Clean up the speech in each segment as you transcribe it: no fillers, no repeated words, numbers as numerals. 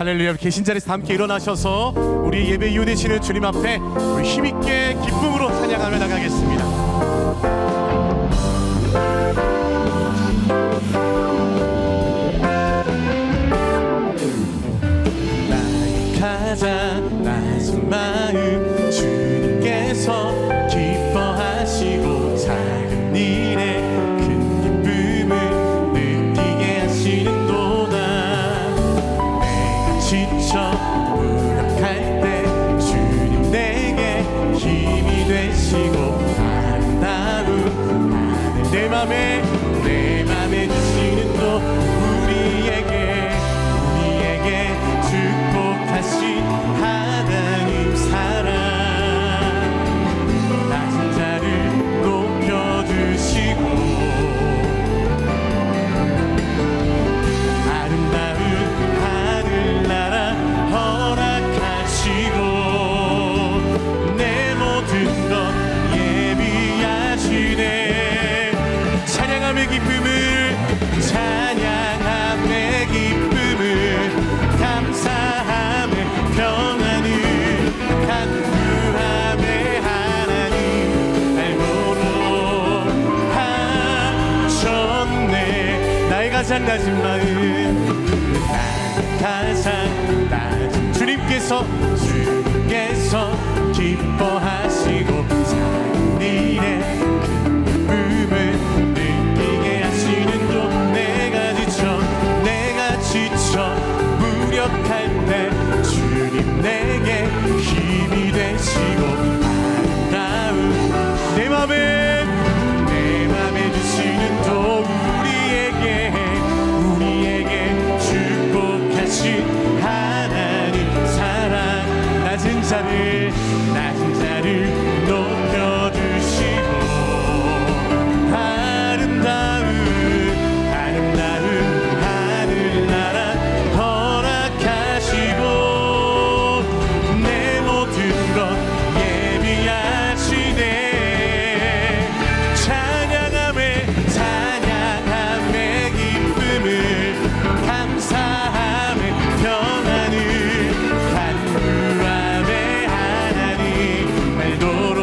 할렐루야. 계신 자리에서 함께 일어나셔서 우리 예배 이유 되시는 주님 앞에 우리 힘있게 기쁨으로 찬양하며 나가겠습니다. 나의 가장 낮은 마음 주님께서 기뻐하시고 작은 일에 큰 기쁨을 느끼게 하시는도다. 내가 지쳐 무력할 때 주님 내게 힘이 되시고 아름다운 하늘 내 맘에 주시는 또 우리에게 축복하신 하나님 사랑 낮은 자를 높여주시고 아름다운 하늘나라 허락하시고 내 모든 것 예비하시네. 찬양함의 기쁨을 감사함의 평안을 간구함의 하나님 알고로 하셨네. 나의 가장 낮은 마음 가장 낮은 주님께서 기뻐하시고 작은 일에 기쁨을 느끼게 하시는 도 내가 지쳐 무력할 때 주님 내게 힘이 되시고 아름다운 내 맘에 주시는 또 우리에게 축복하신 하나님 사랑 낮은 자를 높여주시고 아름다운 하늘나라 허락하시고 내 모든 것 예비하시네. 찬양함의 기쁨을 감사함의 평안을 간구함의 하나님 알도록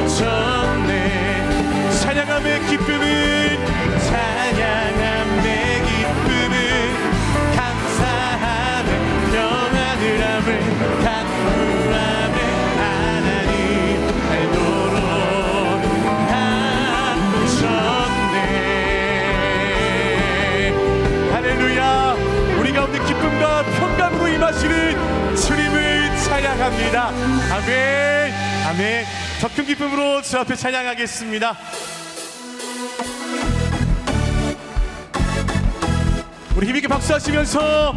하셨네. 찬양함의 기쁨을 감사함의 평안을 함을 간구함의 하나님 알도록 하셨네. 할렐루야. 우리 가운데 기쁨과 평강으로 임하시는 주님을 찬양합니다. 아멘. 아멘. 더 큰 기쁨으로 주 앞에 찬양하겠습니다. 우리 힘있게 박수하시면서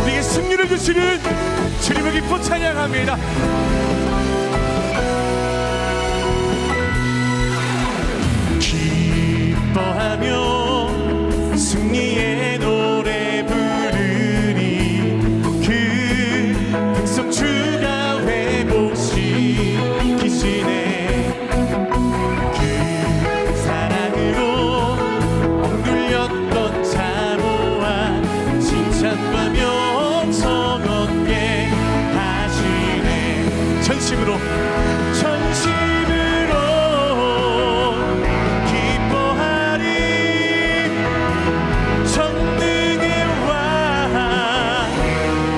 우리에게 승리를 주시는 주님을 기뻐 찬양합니다. 기뻐하며 승리의 노래 부르리. 그 백성 주가 회복시키시네. 전심으로 기뻐하리. 전능의 왕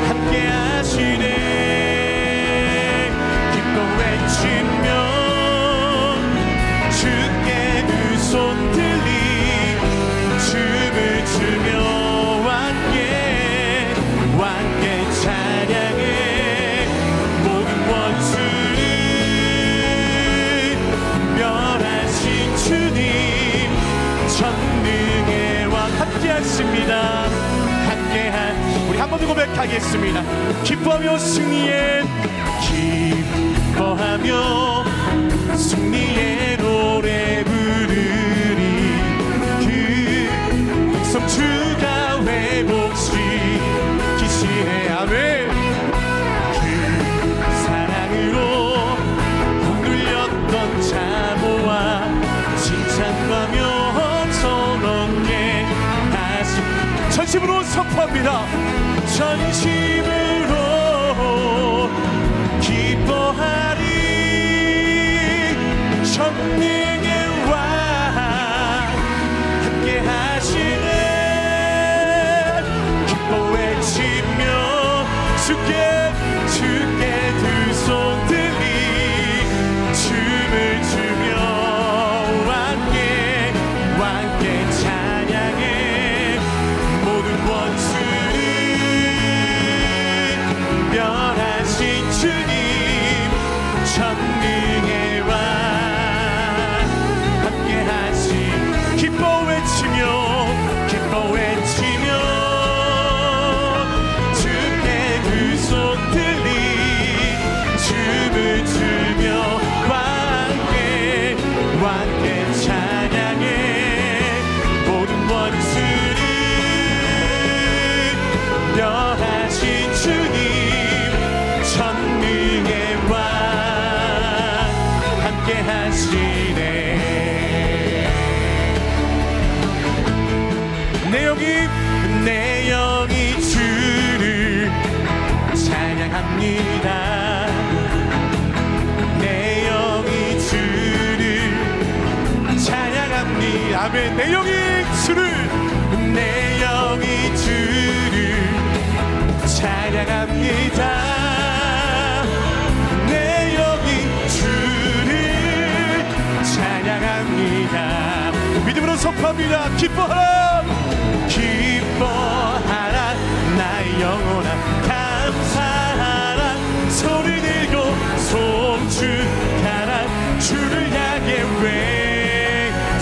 함께 하시네. 기뻐 외치며 주께 두 손 들리 춤을 추며 왕께 찬양해. 모든 원수를 멸하신 주님 전능의 왕 함께하십니다. 함께한 우리 한 번 더 고백하겠습니다. 기뻐하며 승리의 노래 부르리. 그 백성 주가 회복시키시네. 아멘. 자모와 칭찬과 명성 얻게 하시 기뻐합니다. 전심으로 기뻐하리. 전능의 왕 함께 하시네. 기뻐 외치며 주께 두 손 들리 춤을 추며 왕께 찬양해. 모든 원수를 멸하신 주님 전능의 왕 함께 하시. 기뻐 외치며 주께 두 손 들리 춤을 추며 왕께 찬양해. 모든 원수를 멸하신 주님 전능의 왕 함께 하시네. 내 영이 주를 찬양합니다. 내 영이 주를 찬양합니다. 아멘. 내 영이 주를 찬양합니다. 내 영이 주를 찬양합니다. 믿음으로 선포합니다. 기뻐하라 나의 영혼아. 감사하라 소리 들고 송축하라. 주를 향해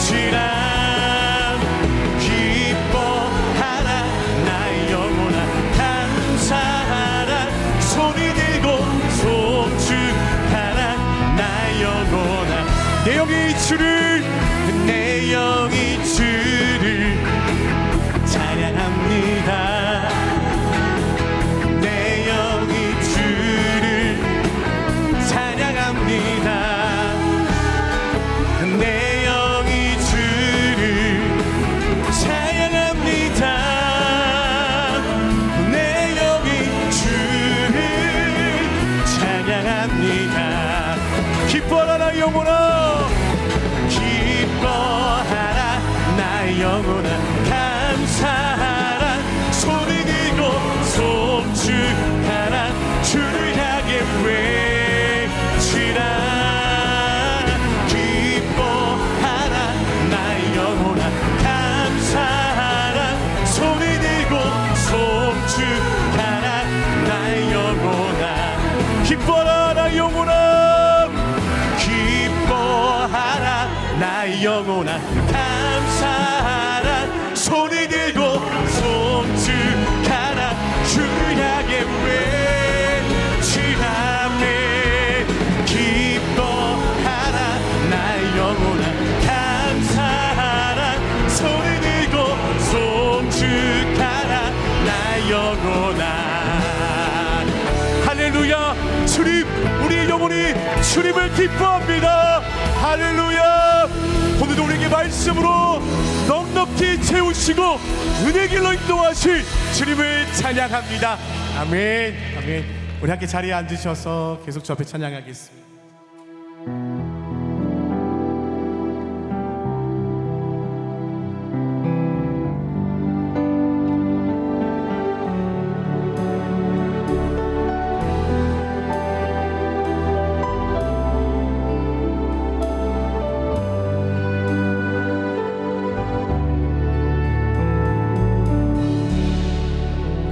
외치라. 기뻐하라 나의 영혼아. 감사하라 소리 들고 송축하라. 나의 영혼아. 내 영이 주를 찬양합니다. 내 영이 주를 찬양합니다. 내 영이 주를 찬양합니다. 내 영이 주를 찬양합니다. 기뻐하라 나의 영혼아. 기뻐하라 나의 영혼아. 감사하라 소리 들고 송축하라. 주를 향해 외치라. 기뻐하라 나의 영혼아. 감사하라 소리 들고 송축하라. 나의 영혼아. 기뻐하라 나의 영혼아. 기뻐하라 나의 영혼아. 감사하라 소리 들고 송축하라. 주를 향해 외치라네. 기뻐하라 나의 영혼아. 감사하라 소리 들고 송축하라. 나의 영혼아. 할렐루야. 주님, 우리의 영혼이 주님을 기뻐합니다. 할렐루야. 오늘도 우리에게 말씀으로 넉넉히 채우시고 은혜 길로 인도하실 주님을 찬양합니다. 아멘. 아멘. 우리 함께 자리에 앉으셔서 계속 저 앞에 찬양하겠습니다.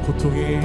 고통의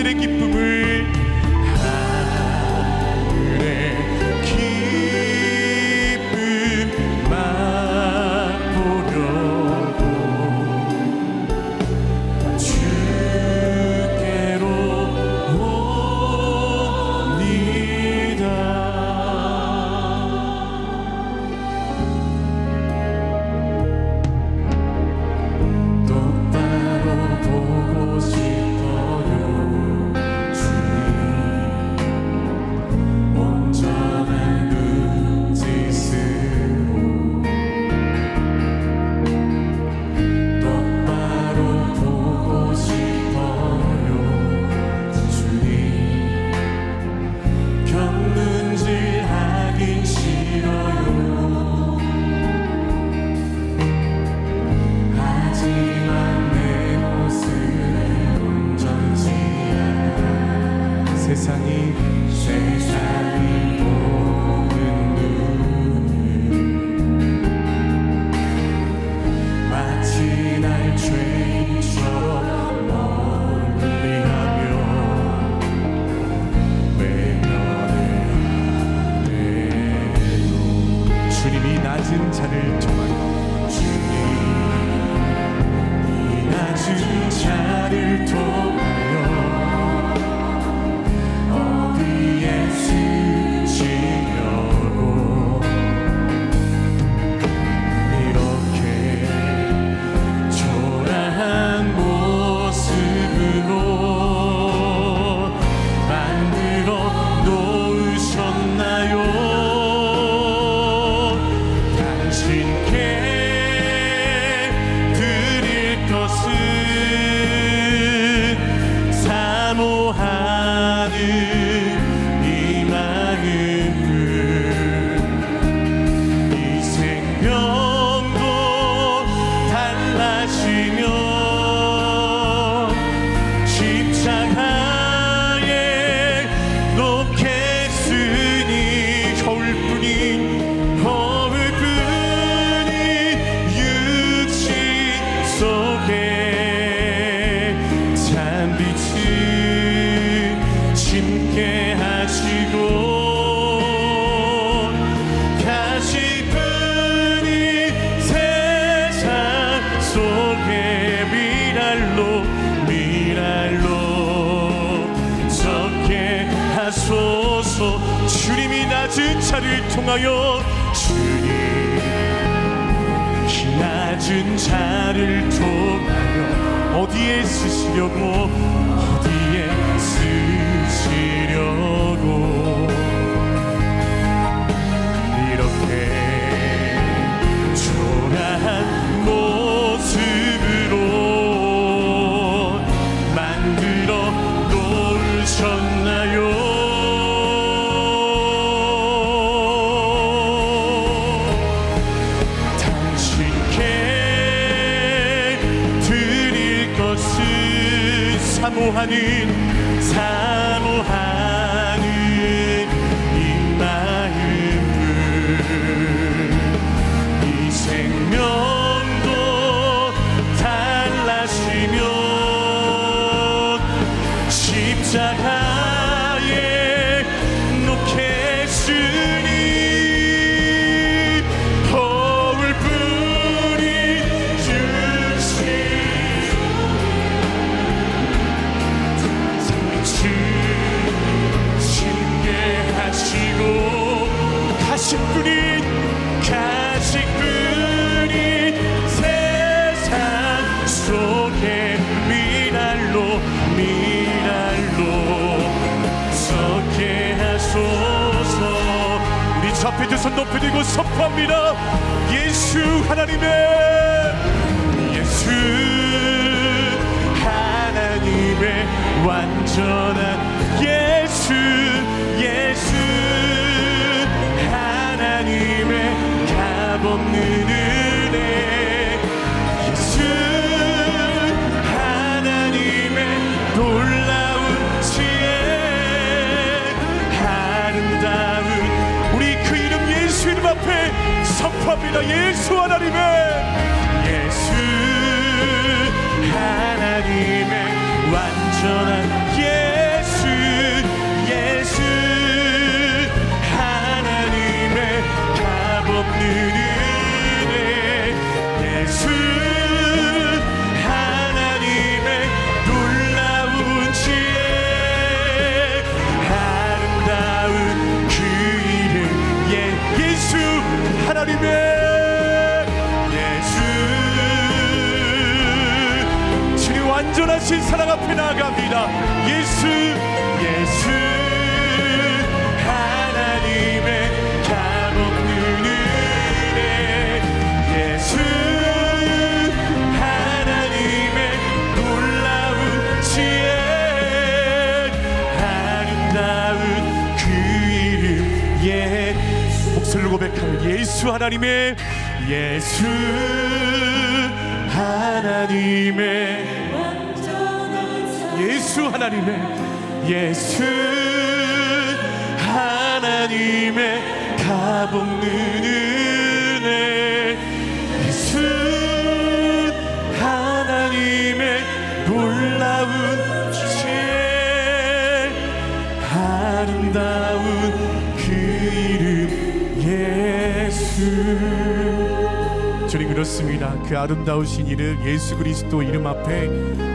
하늘의 기쁨을 하늘의 기쁨 맛보려고 주께로 옵니다. 똑바로 보고 싶어요 주님. 온전한 눈짓으로 똑바로 보고 싶어요 주님. 견눈질하긴 싫어요. 하지만 내 모습은 온전치 않아. 세상이 보는 눈은 마치 날 죄인처럼 멀리하며 외면을 하네요. 주님이 낮은 자를 통하여 낮은 자를 통하여 어디에 쓰시려고 이렇게 초라한 모습으로 만들어 놓으셨나요? 당신께 드릴 것은 사모하는 이 마음을 이 생명도 달라지며 십자가에 놓겠으니 거울뿐인 육신 속에 찬빛을 심게 하시고 가시뿐인 세상 속에 미랄로 섞게 하소서. 주님이 낮은 자를 통하여 주님 낮은 자를 통하여 어디에 쓰시려고 이렇게 초라한 모습으로 만들어 놓으셨나요? 당신께 드릴 것은 사모하는 이 마음을 이 생명도 달라지며 십자가에 놓겠으니 거울뿐인 육신 심게 하시고 가시뿐인 세상 속에 미랄로 섞게 하소서. 우리 저 앞에 두 손 높이 들고 선포합니다. 예수 하나님의 완전한 예수 하나님의 값없는 은혜 예수 하나님의 놀라운 지혜 아름다운 우리 그 이름 예수 이름 앞에 선포합니다. 예수 하나님의 완전한 예수 예수 하나님의 값없는 은혜 예수 하나님의 놀라운 지혜 아름다운 그 이름 목소리로 고백하는 예수 하나님의 예수 하나님의 예수 하나님의 예수 하나님의 값없는 은혜 예수 하나님의 놀라운 지혜 아름다운 그 이름 예수 주님 그렇습니다. 그 아름다우신 이름 예수 그리스도 이름 앞에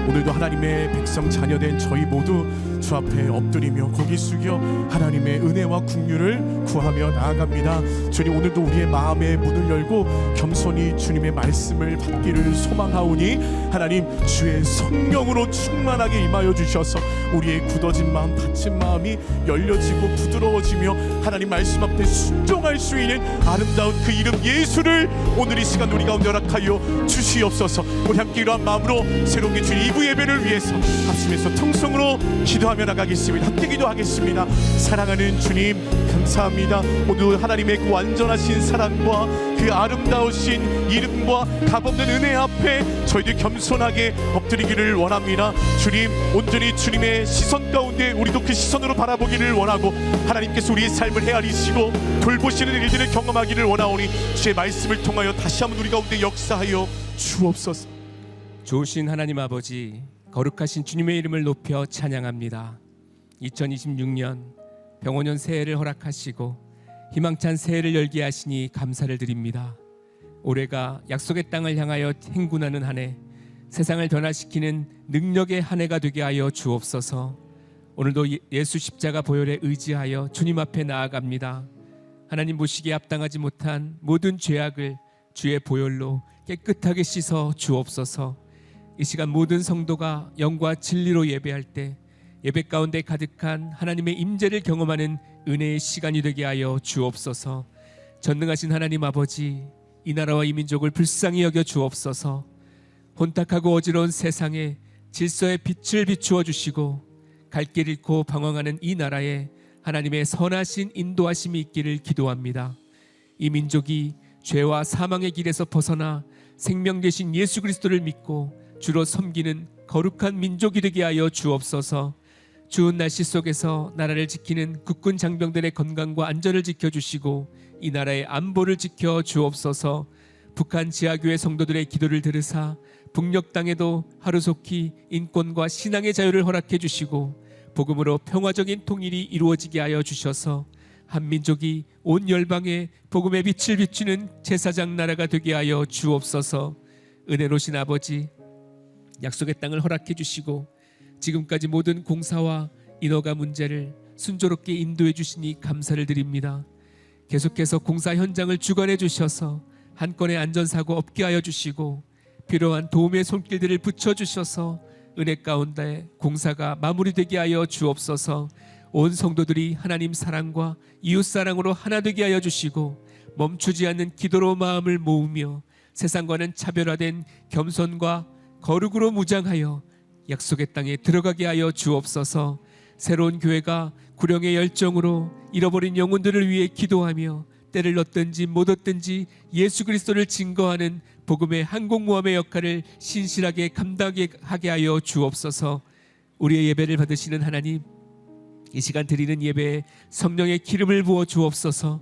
오늘도 하나님의 백성 자녀된 저희 모두 주 앞에 엎드리며 고개 숙여 하나님의 은혜와 긍휼을 구하며 나아갑니다. 주님 오늘도 우리의 마음의 문을 열고 겸손히 주님의 말씀을 받기를 소망하오니 하나님 주의 성령으로 충만하게 임하여 주셔서 우리의 굳어진 마음 다친 마음이 열려지고 부드러워지며 하나님 말씀 앞에 순종할 수 있는 아름다운 그 이름 예수를 오늘 이 시간 우리 가운데 허락하여 주시옵소서. 우리 함께 이러한 마음으로 새로운 주님 2부 예배를 위해서 합심해서 통성으로 기도하며 나가겠습니다. 함께 기도하겠습니다. 사랑하는 주님 감사합니다. 오늘 하나님의 그 완전하신 사랑과 그 아름다우신 이름과 값없는 은혜 앞에 저희들 겸손하게 엎드리기를 원합니다. 주님 온전히 주님의 시선 가운데 우리도 그 시선으로 바라보기를 원하고 하나님께서 우리의 삶을 헤아리시고 돌보시는 일들을 경험하기를 원하오니 주의 말씀을 통하여 다시 한번 우리 가운데 역사하여 주옵소서. 좋으신 하나님 아버지 거룩하신 주님의 이름을 높여 찬양합니다. 2026년 병원년 새해를 허락하시고 희망찬 새해를 열게 하시니 감사를 드립니다. 올해가 약속의 땅을 향하여 행군하는 한 해, 세상을 변화시키는 능력의 한 해가 되게 하여 주옵소서. 오늘도 예수 십자가 보혈에 의지하여 주님 앞에 나아갑니다. 하나님 보시기에 합당하지 못한 모든 죄악을 주의 보혈로 깨끗하게 씻어 주옵소서. 이 시간 모든 성도가 영과 진리로 예배할 때 예배 가운데 가득한 하나님의 임재를 경험하는 은혜의 시간이 되게 하여 주옵소서. 전능하신 하나님 아버지, 이 나라와 이 민족을 불쌍히 여겨 주옵소서. 혼탁하고 어지러운 세상에 질서의 빛을 비추어 주시고 갈 길 잃고 방황하는 이 나라에 하나님의 선하신 인도하심이 있기를 기도합니다. 이 민족이 죄와 사망의 길에서 벗어나 생명 되신 예수 그리스도를 믿고 주로 섬기는 거룩한 민족이 되게 하여 주옵소서. 추운 날씨 속에서 나라를 지키는 국군 장병들의 건강과 안전을 지켜주시고 이 나라의 안보를 지켜 주옵소서. 북한 지하교회 성도들의 기도를 들으사 북녘 땅에도 하루속히 인권과 신앙의 자유를 허락해 주시고 복음으로 평화적인 통일이 이루어지게 하여 주셔서 한민족이 온 열방에 복음의 빛을 비추는 제사장 나라가 되게 하여 주옵소서. 은혜로신 아버지, 약속의 땅을 허락해 주시고 지금까지 모든 공사와 인허가 문제를 순조롭게 인도해 주시니 감사를 드립니다. 계속해서 공사 현장을 주관해 주셔서 한 건의 안전사고 없게 하여 주시고 필요한 도움의 손길들을 붙여주셔서 은혜 가운데 공사가 마무리되게 하여 주옵소서. 온 성도들이 하나님 사랑과 이웃 사랑으로 하나 되게 하여 주시고 멈추지 않는 기도로 마음을 모으며 세상과는 차별화된 겸손과 거룩으로 무장하여 약속의 땅에 들어가게 하여 주옵소서. 새로운 교회가 구령의 열정으로 잃어버린 영혼들을 위해 기도하며 때를 얻든지 못 얻든지 예수 그리스도를 증거하는 복음의 항공모함의 역할을 신실하게 감당하게 하여 주옵소서. 우리의 예배를 받으시는 하나님, 이 시간 드리는 예배에 성령의 기름을 부어 주옵소서.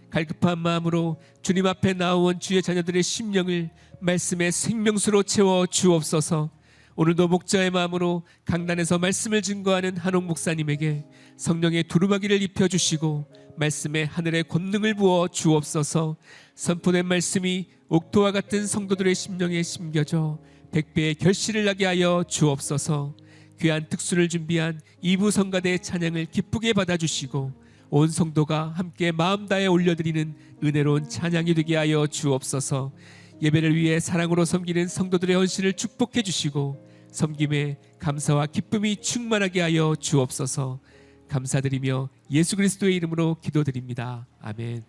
갈급한 마음으로 주님 앞에 나온 주의 자녀들의 심령을 말씀의 생명수로 채워 주옵소서. 오늘도 목자의 마음으로 강단에서 말씀을 증거하는 한옥 목사님에게 성령의 두루마기를 입혀주시고 말씀의 하늘의 권능을 부어 주옵소서. 선포된 말씀이 옥토와 같은 성도들의 심령에 심겨져 백배의 결실을 나게 하여 주옵소서. 귀한 특수를 준비한 2부 성가대의 찬양을 기쁘게 받아주시고 온 성도가 함께 마음 다해 올려드리는 은혜로운 찬양이 되게 하여 주옵소서. 예배를 위해 사랑으로 섬기는 성도들의 헌신을 축복해 주시고 섬김에 감사와 기쁨이 충만하게 하여 주옵소서. 감사드리며 예수 그리스도의 이름으로 기도드립니다. 아멘.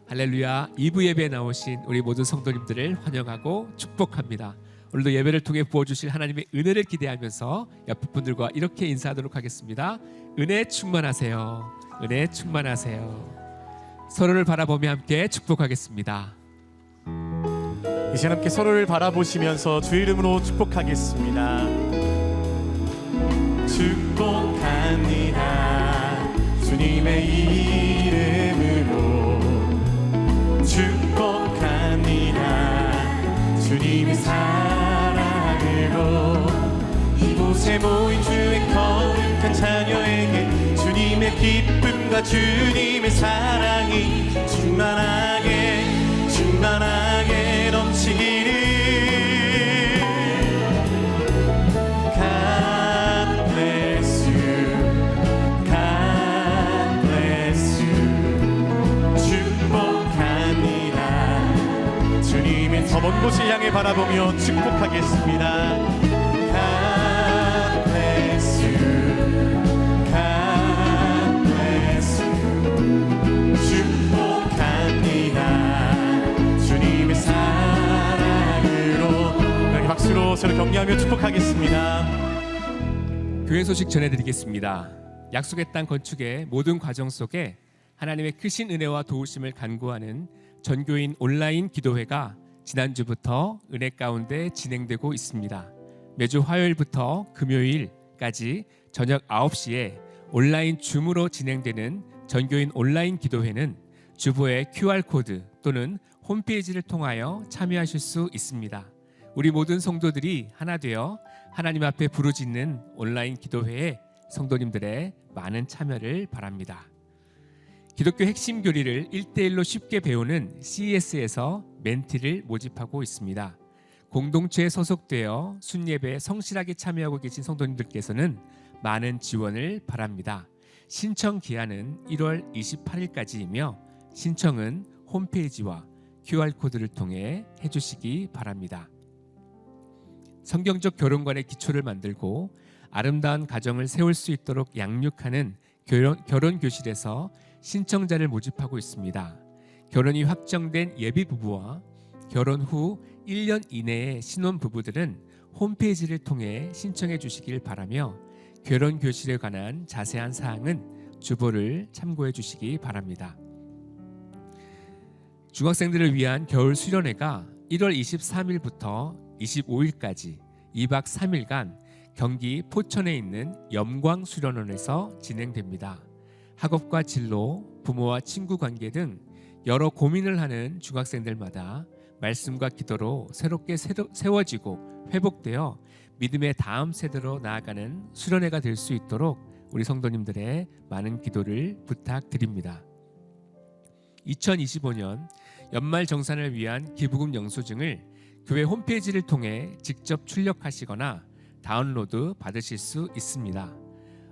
할렐루야. 2부 예배에 나오신 우리 모든 성도님들을 환영하고 축복합니다. 오늘도 예배를 통해 부어주실 하나님의 은혜를 기대하면서 옆 분들과 이렇게 인사하도록 하겠습니다. 은혜 충만하세요. 은혜 충만하세요. 서로를 바라보며 함께 축복하겠습니다. 이 시간 함께 서로를 바라보시면서 주 이름으로 축복하겠습니다. 축복합니다. 주님의 이름으로 축복합니다. 주님의 사랑으로 이곳에 모인 주의 거룩한 자녀에게 주님의 기쁨과 주님의 사랑이 충만하게 넘치기를. God bless you, God bless you. 축복합니다. 주님의 더 먼 곳을 향해 바라보며 축복하겠습니다. God bless you, God bless you. 축복합니다. 주님의 사랑으로. 우리 박수로 서로 격려하며 축복하겠습니다. 교회 소식 전해드리겠습니다. 약속의 땅 건축의 모든 과정 속에 하나님의 크신 은혜와 도우심을 간구하는 전교인 온라인 기도회가 지난주부터 은혜 가운데 진행되고 있습니다. 매주 화요일부터 금요일까지 저녁 9시에 온라인 줌으로 진행되는 전교인 온라인 기도회는 주보의 QR코드 또는 홈페이지를 통하여 참여하실 수 있습니다. 우리 모든 성도들이 하나 되어 하나님 앞에 부르짖는 온라인 기도회에 성도님들의 많은 참여를 바랍니다. 기독교 핵심 교리를 1대1로 쉽게 배우는 CES에서 멘티를 모집하고 있습니다. 공동체에 소속되어 순예배에 성실하게 참여하고 계신 성도님들께서는 많은 지원을 바랍니다. 신청 기한은 1월 28일까지이며 신청은 홈페이지와 QR코드를 통해 해주시기 바랍니다. 성경적 결혼관의 기초를 만들고 아름다운 가정을 세울 수 있도록 양육하는 결혼교실에서 신청자를 모집하고 있습니다. 결혼이 확정된 예비 부부와 결혼 후 1년 이내의 신혼 부부들은 홈페이지를 통해 신청해 주시길 바라며 결혼교실에 관한 자세한 사항은 주보를 참고해 주시기 바랍니다. 중학생들을 위한 겨울 수련회가 1월 23일부터 25일까지 2박 3일간 경기 포천에 있는 염광수련원에서 진행됩니다. 학업과 진로, 부모와 친구 관계 등 여러 고민을 하는 중학생들마다 말씀과 기도로 새롭게 세워지고 회복되어 믿음의 다음 세대로 나아가는 수련회가 될 수 있도록 우리 성도님들의 많은 기도를 부탁드립니다. 2025년 연말 정산을 위한 기부금 영수증을 교회 홈페이지를 통해 직접 출력하시거나 다운로드 받으실 수 있습니다.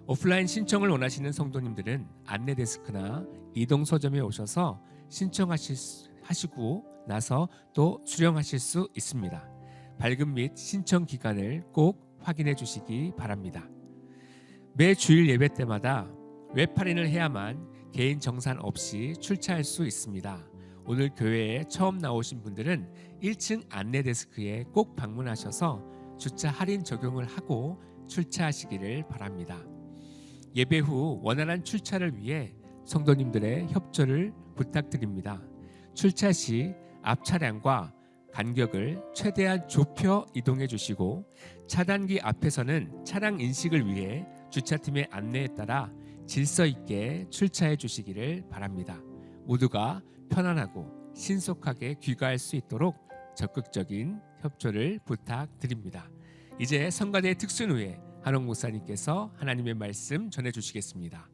오프라인 신청을 원하시는 성도님들은 안내 데스크나 이동 서점에 오셔서 신청하시고 나서 또 수령하실 수 있습니다. 발급 및 신청 기간을 꼭 확인해 주시기 바랍니다. 매 주일 예배 때마다 웹 할인을 해야만 개인 정산 없이 출차할 수 있습니다. 오늘 교회에 처음 나오신 분들은 1층 안내 데스크에 꼭 방문하셔서 주차 할인 적용을 하고 출차하시기를 바랍니다. 예배 후 원활한 출차를 위해 성도님들의 협조를 부탁드립니다. 출차 시 앞 차량과 간격을 최대한 좁혀 이동해 주시고 차단기 앞에서는 차량 인식을 위해 주차팀의 안내에 따라 질서 있게 출차해 주시기를 바랍니다. 모두가 편안하고 신속하게 귀가할 수 있도록 적극적인 협조를 부탁드립니다. 이제 성가대 특순후에 한옥 목사님께서 하나님의 말씀 전해주시겠습니다.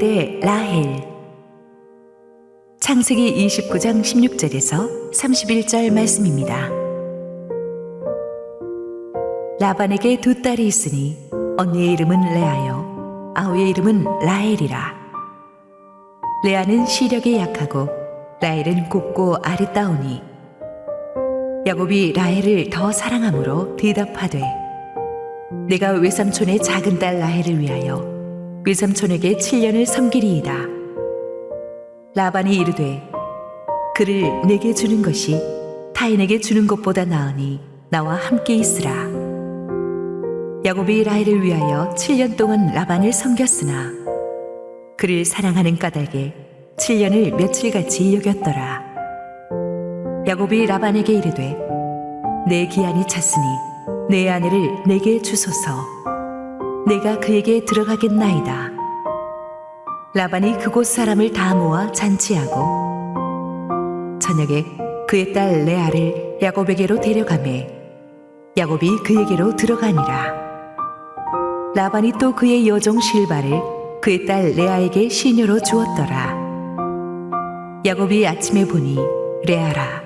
대 라헬. 창세기 29장 16절에서 31절 말씀입니다. 라반에게 두 딸이 있으니 언니의 이름은 레아요 아우의 이름은 라헬이라. 레아는 시력이 약하고 라헬은 곱고 아리따우니 야곱이 라헬을 더 사랑함으로 대답하되 내가 외삼촌의 작은 딸 라헬을 위하여 외삼촌에게 7년을 섬기리이다. 라반이 이르되 그를 내게 주는 것이 타인에게 주는 것보다 나으니 나와 함께 있으라. 야곱이 라헬을 위하여 7년 동안 라반을 섬겼으나 그를 사랑하는 까닭에 7년을 며칠같이 여겼더라. 야곱이 라반에게 이르되 내 기한이 찼으니 내 아내를 내게 주소서. 내가 그에게 들어가겠나이다. 라반이 그곳 사람을 다 모아 잔치하고 저녁에 그의 딸 레아를 야곱에게로 데려가매 야곱이 그에게로 들어가니라. 라반이 또 그의 여종 실바를 그의 딸 레아에게 시녀로 주었더라. 야곱이 아침에 보니 레아라.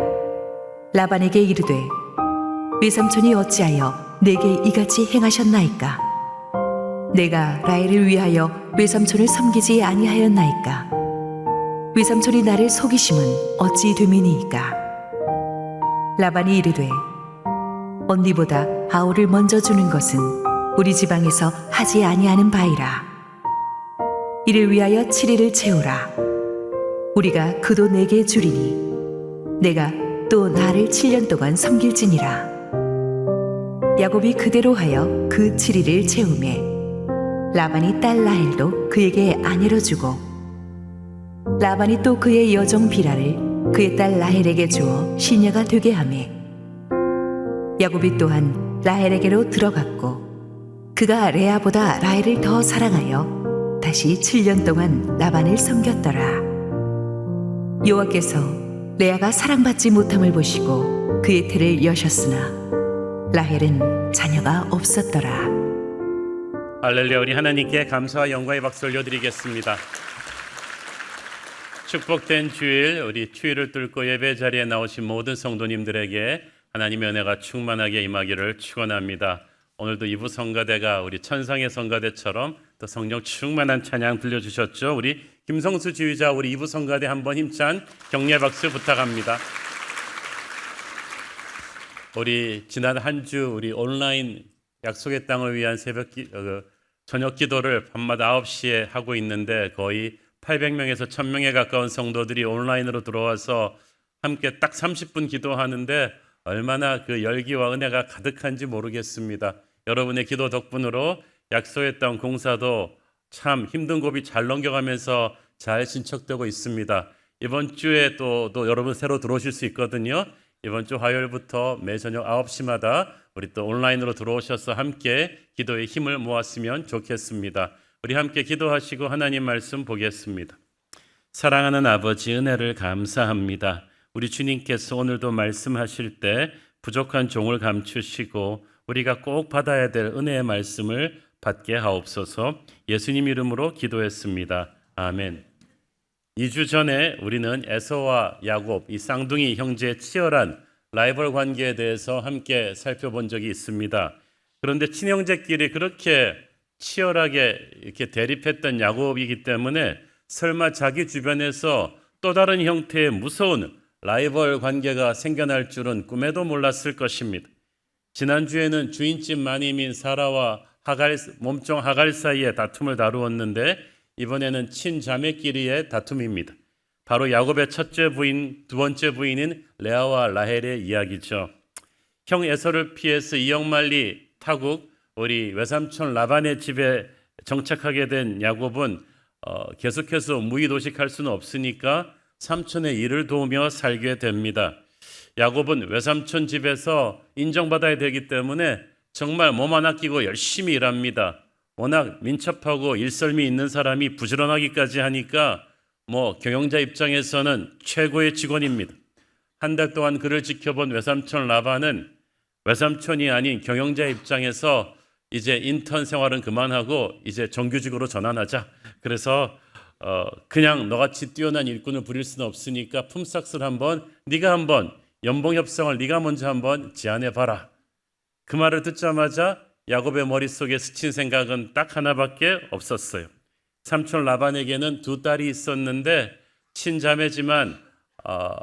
라반에게 이르되 외삼촌이 어찌하여 내게 이같이 행하셨나이까? 내가 라헬을 위하여 외삼촌을 섬기지 아니하였나이까? 외삼촌이 나를 속이심은 어찌 됨이니이까? 라반이 이르되 언니보다 아우를 먼저 주는 것은 우리 지방에서 하지 아니하는 바이라. 이를 위하여 7일을 채우라. 우리가 그도 내게 주리니 내가 또 나를 7년 동안 섬길지니라. 야곱이 그대로 하여 그 7일을 채우매 라반이 딸 라헬도 그에게 아내로 주고 라반이 또 그의 여종 비라를 그의 딸 라헬에게 주어 시녀가 되게 하매 야곱이 또한 라헬에게로 들어갔고 그가 레아보다 라헬을 더 사랑하여 다시 7년 동안 라반을 섬겼더라. 여호와께서 레아가 사랑받지 못함을 보시고 그의 태를 여셨으나 라헬은 자녀가 없었더라. 할렐루야. 우리 하나님께 감사와 영광의 박수 올려드리겠습니다. 축복된 주일, 우리 주일을 뚫고 예배 자리에 나오신 모든 성도님들에게 하나님의 은혜가 충만하게 임하기를 축원합니다. 오늘도 이부 성가대가 우리 천상의 성가대처럼 또 성령 충만한 찬양 들려주셨죠. 우리 김성수 지휘자 우리 이부 성가대 한번 힘찬 격려 박수 부탁합니다. 우리 지난 한 주 우리 온라인 약속의 땅을 위한 저녁 기도를 밤마다 9시에 하고 있는데 거의 800명에서 1000명에 가까운 성도들이 온라인으로 들어와서 함께 딱 30분 기도하는데 얼마나 그 열기와 은혜가 가득한지 모르겠습니다. 여러분의 기도 덕분으로 약속의 땅 공사도 참 힘든 고비 잘 넘겨가면서 잘 진척되고 있습니다. 이번 주에 또 여러분 새로 들어오실 수 있거든요. 이번 주 화요일부터 매 저녁 9시마다 우리 또 온라인으로 들어오셔서 함께 기도의 힘을 모았으면 좋겠습니다. 우리 함께 기도하시고 하나님 말씀 보겠습니다. 사랑하는 아버지, 은혜를 감사합니다. 우리 주님께서 오늘도 말씀하실 때 부족한 종을 감추시고 우리가 꼭 받아야 될 은혜의 말씀을 받게 하옵소서. 예수님 이름으로 기도했습니다. 아멘. 2주 전에 우리는 에서와 야곱, 이 쌍둥이 형제의 치열한 라이벌 관계에 대해서 함께 살펴본 적이 있습니다. 그런데 친형제끼리 그렇게 치열하게 이렇게 대립했던 야곱이기 때문에 설마 자기 주변에서 또 다른 형태의 무서운 라이벌 관계가 생겨날 줄은 꿈에도 몰랐을 것입니다. 지난주에는 주인집 마님인 사라와 몸종 하갈 사이의 다툼을 다루었는데 이번에는 친자매끼리의 다툼입니다. 바로 야곱의 첫째 부인, 두 번째 부인인 레아와 라헬의 이야기죠. 형 에서를 피해서 이역만리 타국 우리 외삼촌 라반의 집에 정착하게 된 야곱은 계속해서 무의도식할 수는 없으니까 삼촌의 일을 도우며 살게 됩니다. 야곱은 외삼촌 집에서 인정받아야 되기 때문에 정말 몸 하나 끼고 열심히 일합니다. 워낙 민첩하고 일설미 있는 사람이 부지런하기까지 하니까 경영자 입장에서는 최고의 직원입니다. 한 달 동안 그를 지켜본 외삼촌 라반은 외삼촌이 아닌 경영자 입장에서 이제 인턴 생활은 그만하고 이제 정규직으로 전환하자. 그래서 그냥 너같이 뛰어난 일꾼을 부릴 수는 없으니까 품삯을 네가 한번 연봉 협상을 네가 먼저 한번 제안해 봐라. 그 말을 듣자마자 야곱의 머릿속에 스친 생각은 딱 하나밖에 없었어요. 삼촌 라반에게는 두 딸이 있었는데 친자매지만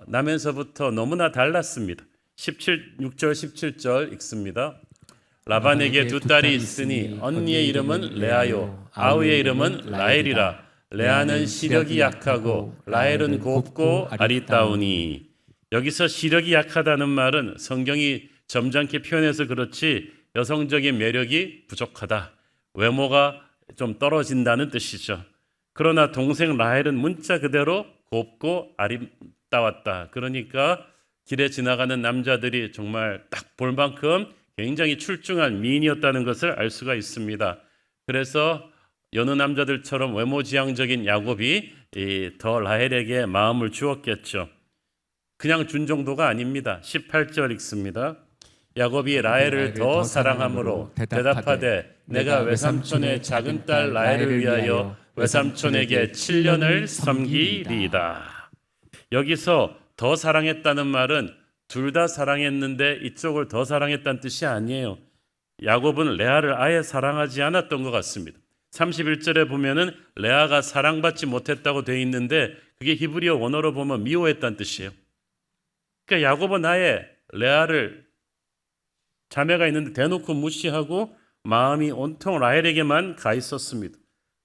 나면서부터 너무나 달랐습니다. 6절 17절 읽습니다. 라반에게 두 딸이 있으니 언니의 이름은 레아요 아우의 이름은 라헬이라. 레아는 시력이 약하고 라헬은 곱고 아리따우니. 여기서 시력이 약하다는 말은 성경이 점잖게 표현해서 그렇지 여성적인 매력이 부족하다, 외모가 좀 떨어진다는 뜻이죠. 그러나 동생 라헬은 문자 그대로 곱고 아리따웠다. 그러니까 길에 지나가는 남자들이 정말 딱 볼 만큼 굉장히 출중한 미인이었다는 것을 알 수가 있습니다. 그래서 여느 남자들처럼 외모지향적인 야곱이 더 라헬에게 마음을 주었겠죠. 그냥 준 정도가 아닙니다. 18절 읽습니다. 야곱이 라헬을 더 사랑함으로 대답하되 내가 외삼촌의 작은 딸 라헬을 위하여 외삼촌에게 7년을 섬기리이다. 여기서 더 사랑했다는 말은 둘 다 사랑했는데 이쪽을 더 사랑했다는 뜻이 아니에요. 야곱은 레아를 아예 사랑하지 않았던 것 같습니다. 31절에 보면은 레아가 사랑받지 못했다고 되어 있는데 그게 히브리어 원어로 보면 미워했다는 뜻이에요. 그러니까 야곱은 아예 레아를 자매가 있는데 대놓고 무시하고 마음이 온통 라헬에게만 가 있었습니다.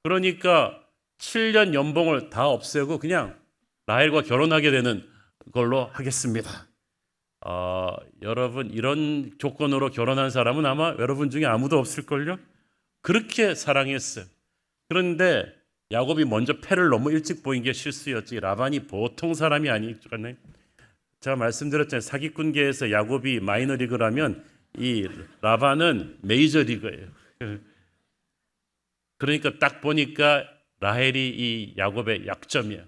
그러니까 7년 연봉을 다 없애고 그냥 라헬과 결혼하게 되는 걸로 하겠습니다. 여러분 이런 조건으로 결혼한 사람은 아마 여러분 중에 아무도 없을걸요? 그렇게 사랑했어요. 그런데 야곱이 먼저 패를 너무 일찍 보인 게 실수였지 라반이 보통 사람이 아니잖아요. 제가 말씀드렸잖아요. 사기꾼계에서 야곱이 마이너리그라면 이 라반은 메이저리그예요. 그러니까 딱 보니까 라헬이 이 야곱의 약점이야.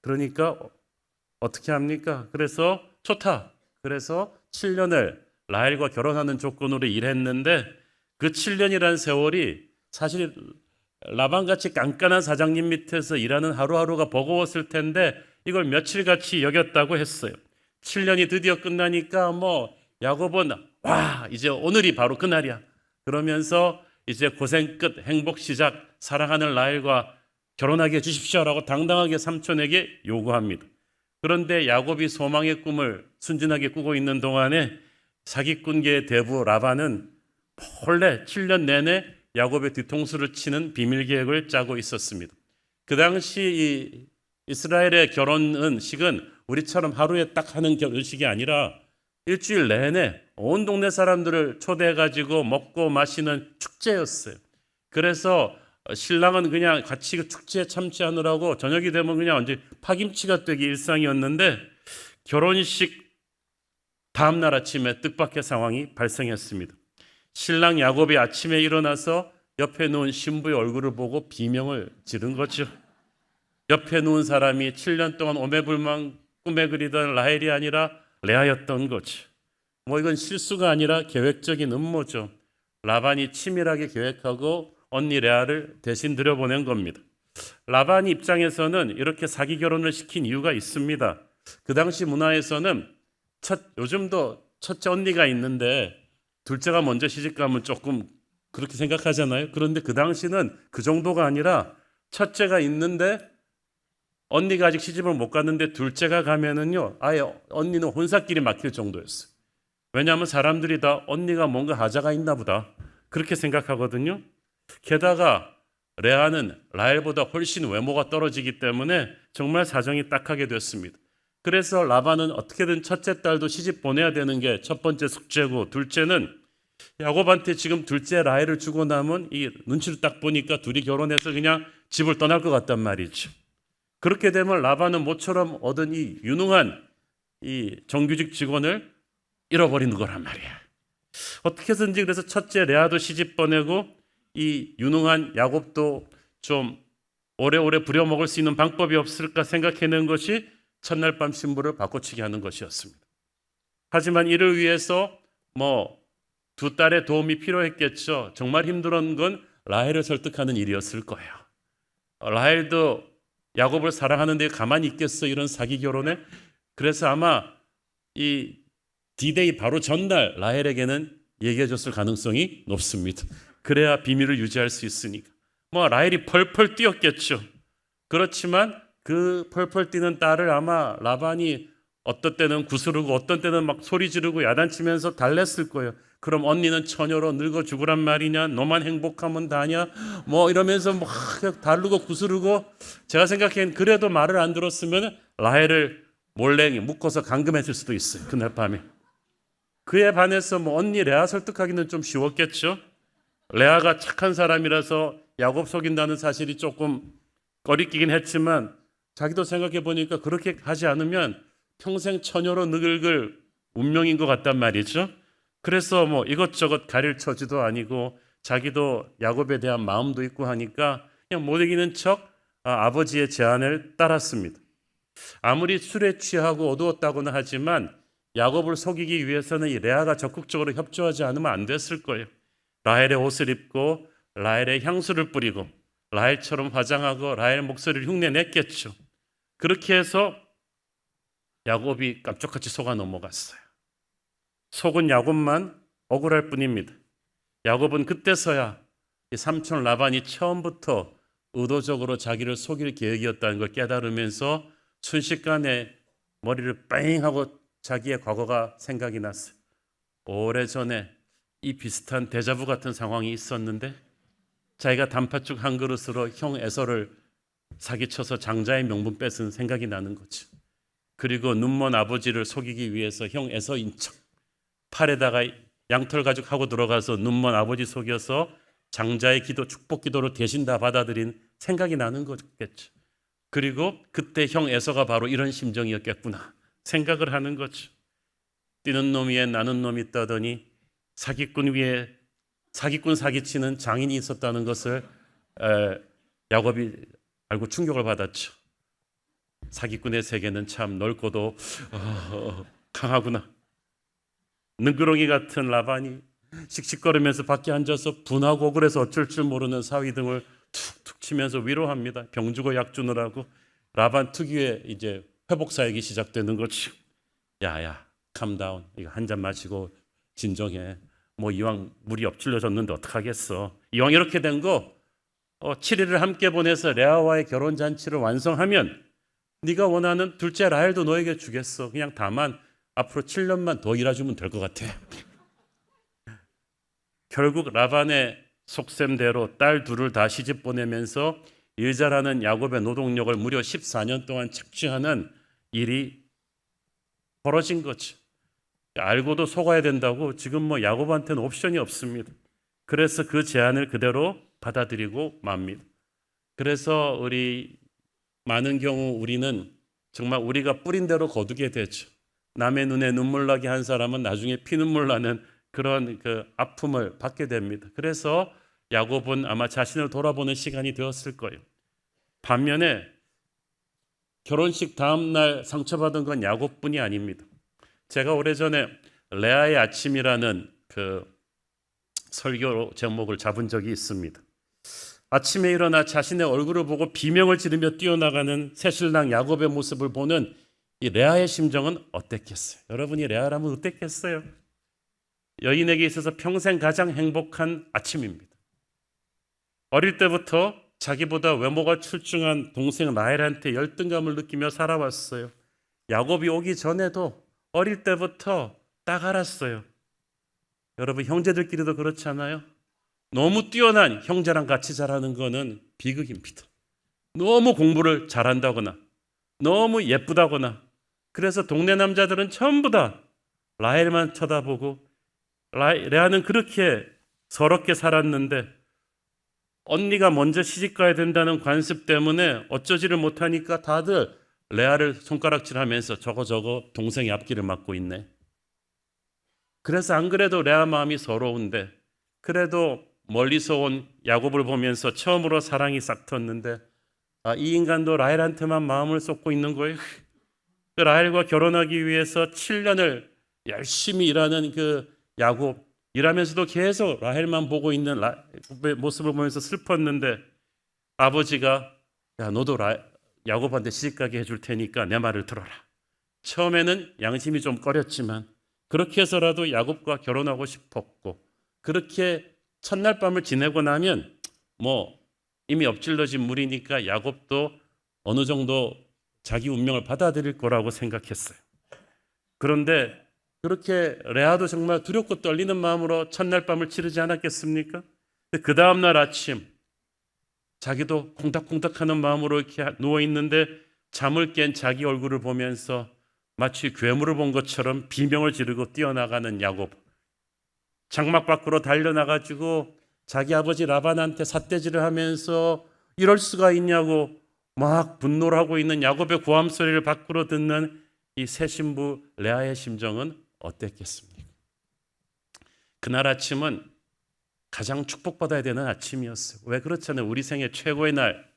그러니까 어떻게 합니까? 그래서 좋다. 그래서 7년을 라헬과 결혼하는 조건으로 일했는데 그 7년이라는 세월이 사실 라반같이 깐깐한 사장님 밑에서 일하는 하루하루가 버거웠을 텐데 이걸 며칠같이 여겼다고 했어요. 7년이 드디어 끝나니까 야곱은 와 이제 오늘이 바로 그날이야. 그러면서 이제 고생 끝 행복 시작 사랑하는 라헬과 결혼하게 해주십시오라고 당당하게 삼촌에게 요구합니다. 그런데 야곱이 소망의 꿈을 순진하게 꾸고 있는 동안에 사기꾼계의 대부 라반은 몰래 7년 내내 야곱의 뒤통수를 치는 비밀 계획을 짜고 있었습니다. 그 당시 이 이스라엘의 결혼식은 우리처럼 하루에 딱 하는 결혼식이 아니라 일주일 내내 온 동네 사람들을 초대해가지고 먹고 마시는 축제였어요. 그래서 신랑은 그냥 같이 그 축제에 참치하느라고 저녁이 되면 그냥 언제 파김치가 되기 일상이었는데 결혼식 다음 날 아침에 뜻밖의 상황이 발생했습니다. 신랑 야곱이 아침에 일어나서 옆에 누운 신부의 얼굴을 보고 비명을 지른 거죠. 옆에 누운 사람이 7년 동안 오매불망 꿈에 그리던 라헬이 아니라 레아였던 거죠. 이건 실수가 아니라 계획적인 음모죠. 라반이 치밀하게 계획하고 언니 레아를 대신 들여보낸 겁니다. 라반 입장에서는 이렇게 사기 결혼을 시킨 이유가 있습니다. 그 당시 문화에서는 요즘도 첫째 언니가 있는데 둘째가 먼저 시집가면 조금 그렇게 생각하잖아요. 그런데 그 당시는 그 정도가 아니라 첫째가 있는데 언니가 아직 시집을 못 갔는데 둘째가 가면은요 아예 언니는 혼사끼리 막힐 정도였어요. 왜냐하면 사람들이 다 언니가 뭔가 하자가 있나 보다 그렇게 생각하거든요. 게다가 레아는 라헬보다 훨씬 외모가 떨어지기 때문에 정말 사정이 딱하게 됐습니다. 그래서 라반은 어떻게든 첫째 딸도 시집 보내야 되는 게 첫 번째 숙제고, 둘째는 야곱한테 지금 둘째 라헬을 주고 나면 이 눈치를 딱 보니까 둘이 결혼해서 그냥 집을 떠날 것 같단 말이죠. 그렇게 되면 라반은 모처럼 얻은 이 유능한 이 정규직 직원을 잃어버리는 거란 말이야. 어떻게든지 그래서 첫째 레아도 시집 보내고 이 유능한 야곱도 좀 오래오래 부려먹을 수 있는 방법이 없을까 생각해낸 것이 첫날 밤 신부를 바꿔치기 하는 것이었습니다. 하지만 이를 위해서 두 딸의 도움이 필요했겠죠. 정말 힘들었던 건 라헬을 설득하는 일이었을 거예요. 라헬도 야곱을 사랑하는데 가만히 있겠어, 이런 사기 결혼에? 그래서 아마 이 D-Day 바로 전날 라헬에게는 얘기해 줬을 가능성이 높습니다. 그래야 비밀을 유지할 수 있으니까. 뭐 라헬이 펄펄 뛰었겠죠. 그렇지만 그 펄펄 뛰는 딸을 아마 라반이 어떤 때는 구스르고 어떤 때는 막 소리 지르고 야단치면서 달랬을 거예요. 그럼 언니는 처녀로 늙어 죽으란 말이냐? 너만 행복하면 다냐? 뭐 이러면서 막 다르고 구스르고, 제가 생각엔 그래도 말을 안 들었으면 라헬을 몰래 묶어서 감금했을 수도 있어요. 그날 밤에. 그에 반해서 뭐 언니 레아 설득하기는 좀 쉬웠겠죠. 레아가 착한 사람이라서 야곱 속인다는 사실이 조금 꺼리끼긴 했지만 자기도 생각해 보니까 그렇게 하지 않으면 평생 처녀로 늙을 운명인 것 같단 말이죠. 그래서 뭐 이것저것 가릴 처지도 아니고 자기도 야곱에 대한 마음도 있고 하니까 그냥 못 이기는 척 아버지의 제안을 따랐습니다. 아무리 술에 취하고 어두웠다고는 하지만 야곱을 속이기 위해서는 이 레아가 적극적으로 협조하지 않으면 안 됐을 거예요. 라헬의 옷을 입고 라헬의 향수를 뿌리고 라헬처럼 화장하고 라헬 목소리를 흉내냈겠죠. 그렇게 해서 야곱이 깜짝같이 속아 넘어갔어요. 속은 야곱만 억울할 뿐입니다. 야곱은 그때서야 이 삼촌 라반이 처음부터 의도적으로 자기를 속일 계획이었다는 걸 깨달으면서 순식간에 머리를 뺑 하고 자기의 과거가 생각이 났어요. 오래전에 이 비슷한 데자부 같은 상황이 있었는데 자기가 단팥죽 한 그릇으로 형 에서를 사기쳐서 장자의 명분 뺏은 생각이 나는 거죠. 그리고 눈먼 아버지를 속이기 위해서 형 에서인 척 팔에다가 양털 가죽하고 들어가서 눈먼 아버지 속여서 장자의 기도, 축복 기도를 대신 다 받아들인 생각이 나는 거겠죠. 그리고 그때 형 에서가 바로 이런 심정이었겠구나 생각을 하는 거죠. 뛰는 놈 위에 나는 놈이 떠더니 사기꾼 위에 사기꾼 사기치는 장인이 있었다는 것을 야곱이 알고 충격을 받았죠. 사기꾼의 세계는 참 넓고도 강하구나. 능구렁이 같은 라반이 씩씩거리면서 밖에 앉아서 분하고 억울해서 어쩔 줄 모르는 사위 등을 툭툭 치면서 위로합니다. 병 주고 약 주느라고. 라반 특유의 이제 회복 사역이 시작되는 거죠. 야야, 캄다운. 이거 한 잔 마시고 진정해. 뭐 이왕 물이 엎질러졌는데 어떡하겠어. 이왕 이렇게 된 거 7일을 함께 보내서 레아와의 결혼 잔치를 완성하면 네가 원하는 둘째 라헬도 너에게 주겠어. 그냥 다만 앞으로 7년만 더 일해주면 될 것 같아. 결국 라반의 속셈대로 딸 둘을 다 시집 보내면서 일 잘하는 야곱의 노동력을 무려 14년 동안 착취하는 일이 벌어진 거죠. 알고도 속아야 된다고 지금 뭐 야곱한테는 옵션이 없습니다. 그래서 그 제안을 그대로 받아들이고 맙니다. 그래서 많은 경우 우리는 정말 우리가 뿌린 대로 거두게 되죠. 남의 눈에 눈물 나게 한 사람은 나중에 피눈물 나는 그런 그 아픔을 받게 됩니다. 그래서 야곱은 아마 자신을 돌아보는 시간이 되었을 거예요. 반면에 결혼식 다음 날 상처받은 건 야곱뿐이 아닙니다. 제가 오래전에 레아의 아침이라는 그 설교 제목을 잡은 적이 있습니다. 아침에 일어나 자신의 얼굴을 보고 비명을 지르며 뛰어나가는 새신랑 야곱의 모습을 보는 이 레아의 심정은 어땠겠어요? 여러분이 레아라면 어땠겠어요? 여인에게 있어서 평생 가장 행복한 아침입니다. 어릴 때부터 자기보다 외모가 출중한 동생 라헬한테 열등감을 느끼며 살아왔어요. 야곱이 오기 전에도 어릴 때부터 딱 알았어요. 여러분 형제들끼리도 그렇잖아요. 너무 뛰어난 형제랑 같이 자라는 거는 비극입니다. 너무 공부를 잘한다거나 너무 예쁘다거나 그래서 동네 남자들은 전부 다 라헬만 쳐다보고 레아는 그렇게 서럽게 살았는데 언니가 먼저 시집가야 된다는 관습 때문에 어쩌지를 못하니까 다들 레아를 손가락질하면서 저거 동생이 앞길을 막고 있네. 그래서 안 그래도 레아 마음이 서러운데 그래도 멀리서 온 야곱을 보면서 처음으로 사랑이 싹 텄는데 이 인간도 라헬한테만 마음을 쏟고 있는 거예요. 그 라헬과 결혼하기 위해서 7년을 열심히 일하는 그 야곱 일하면서도 계속 라헬만 보고 있는 모습을 보면서 슬펐는데 아버지가 야 너도 야곱한테 시집가게 해줄 테니까 내 말을 들어라. 처음에는 양심이 좀 꺼렸지만 그렇게 해서라도 야곱과 결혼하고 싶었고, 그렇게 첫날 밤을 지내고 나면 뭐 이미 엎질러진 물이니까 야곱도 어느 정도 자기 운명을 받아들일 거라고 생각했어요. 그런데 그렇게 레아도 정말 두렵고 떨리는 마음으로 첫날 밤을 치르지 않았겠습니까? 그 다음날 아침 자기도 콩닥콩닥하는 마음으로 이렇게 누워있는데 잠을 깬 자기 얼굴을 보면서 마치 괴물을 본 것처럼 비명을 지르고 뛰어나가는 야곱. 장막 밖으로 달려나가지고 자기 아버지 라반한테 삿대질을 하면서 이럴 수가 있냐고 막 분노를 하고 있는 야곱의 고함 소리를 밖으로 듣는 이 새 신부 레아의 심정은 어땠겠습니까? 그날 아침은 가장 축복받아야 되는 아침이었어요. 왜 그렇잖아요. 우리 생애 최고의 날,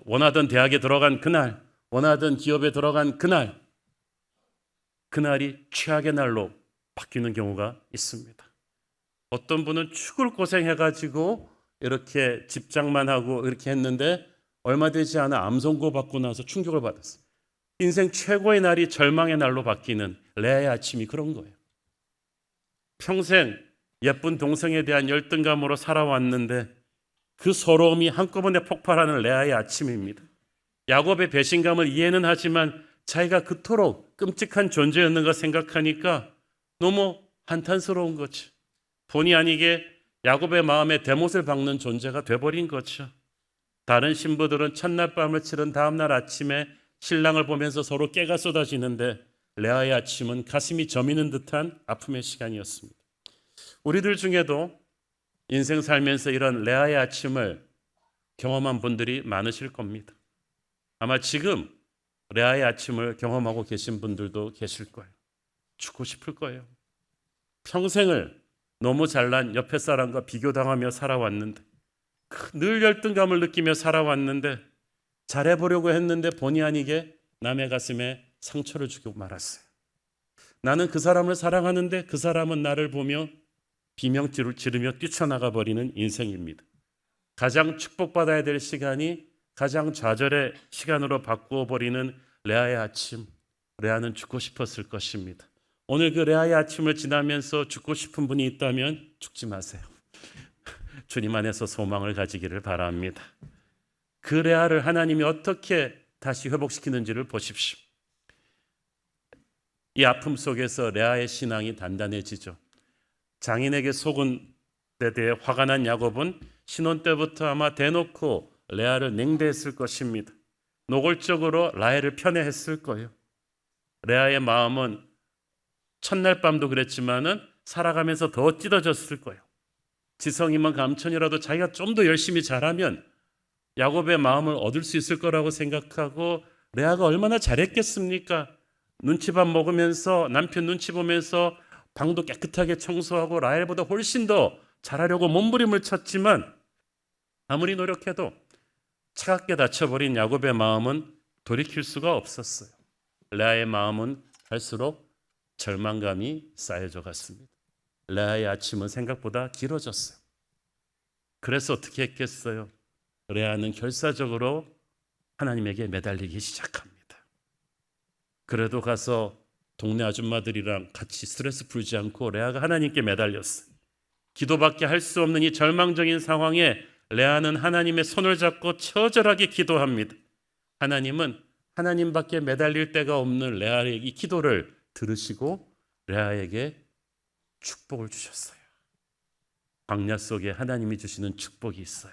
원하던 대학에 들어간 그날, 원하던 기업에 들어간 그날, 그날이 최악의 날로 바뀌는 경우가 있습니다. 어떤 분은 죽을 고생해가지고 이렇게 집장만 하고 이렇게 했는데 얼마 되지 않아 암 선고 받고 나서 충격을 받았어요. 인생 최고의 날이 절망의 날로 바뀌는 레아의 아침이 그런 거예요. 평생 예쁜 동생에 대한 열등감으로 살아왔는데 그 서러움이 한꺼번에 폭발하는 레아의 아침입니다. 야곱의 배신감을 이해는 하지만 자기가 그토록 끔찍한 존재였는가 생각하니까 너무 한탄스러운 거죠. 본의 아니게 야곱의 마음에 대못을 박는 존재가 돼버린 거죠. 다른 신부들은 첫날 밤을 치른 다음날 아침에 신랑을 보면서 서로 깨가 쏟아지는데 레아의 아침은 가슴이 저미는 듯한 아픔의 시간이었습니다. 우리들 중에도 인생 살면서 이런 레아의 아침을 경험한 분들이 많으실 겁니다. 아마 지금 레아의 아침을 경험하고 계신 분들도 계실 거예요. 죽고 싶을 거예요. 평생을 너무 잘난 옆에 사람과 비교당하며 살아왔는데, 늘 열등감을 느끼며 살아왔는데, 잘해보려고 했는데 본의 아니게 남의 가슴에 상처를 주고 말았어요. 나는 그 사람을 사랑하는데 그 사람은 나를 보며 비명 지르며 뛰쳐나가 버리는 인생입니다. 가장 축복받아야 될 시간이 가장 좌절의 시간으로 바꾸어 버리는 레아의 아침. 레아는 죽고 싶었을 것입니다. 오늘 그 레아의 아침을 지나면서 죽고 싶은 분이 있다면 죽지 마세요. 주님 안에서 소망을 가지기를 바랍니다. 그 레아를 하나님이 어떻게 다시 회복시키는지를 보십시오. 이 아픔 속에서 레아의 신앙이 단단해지죠. 장인에게 속은 데 대해 화가 난 야곱은 신혼 때부터 아마 대놓고 레아를 냉대했을 것입니다. 노골적으로 라헬을 편애했을 거예요. 레아의 마음은 첫날 밤도 그랬지만은 살아가면서 더 찢어졌을 거예요. 지성이면 감천이라도 자기가 좀 더 열심히 잘하면 야곱의 마음을 얻을 수 있을 거라고 생각하고, 레아가 얼마나 잘했겠습니까? 눈치밥 먹으면서 남편 눈치 보면서 방도 깨끗하게 청소하고 라헬보다 훨씬 더 잘하려고 몸부림을 쳤지만 아무리 노력해도 차갑게 닫혀버린 야곱의 마음은 돌이킬 수가 없었어요. 레아의 마음은 갈수록 절망감이 쌓여져 갔습니다. 레아의 아침은 생각보다 길어졌어요. 그래서 어떻게 했겠어요? 레아는 결사적으로 하나님에게 매달리기 시작합니다. 그래도 가서 동네 아줌마들이랑 같이 스트레스 풀지 않고 레아가 하나님께 매달렸어요. 기도밖에 할 수 없는 이 절망적인 상황에 레아는 하나님의 손을 잡고 처절하게 기도합니다. 하나님은 하나님밖에 매달릴 데가 없는 레아의 이 기도를 들으시고 레아에게 축복을 주셨어요. 광야 속에 하나님이 주시는 축복이 있어요.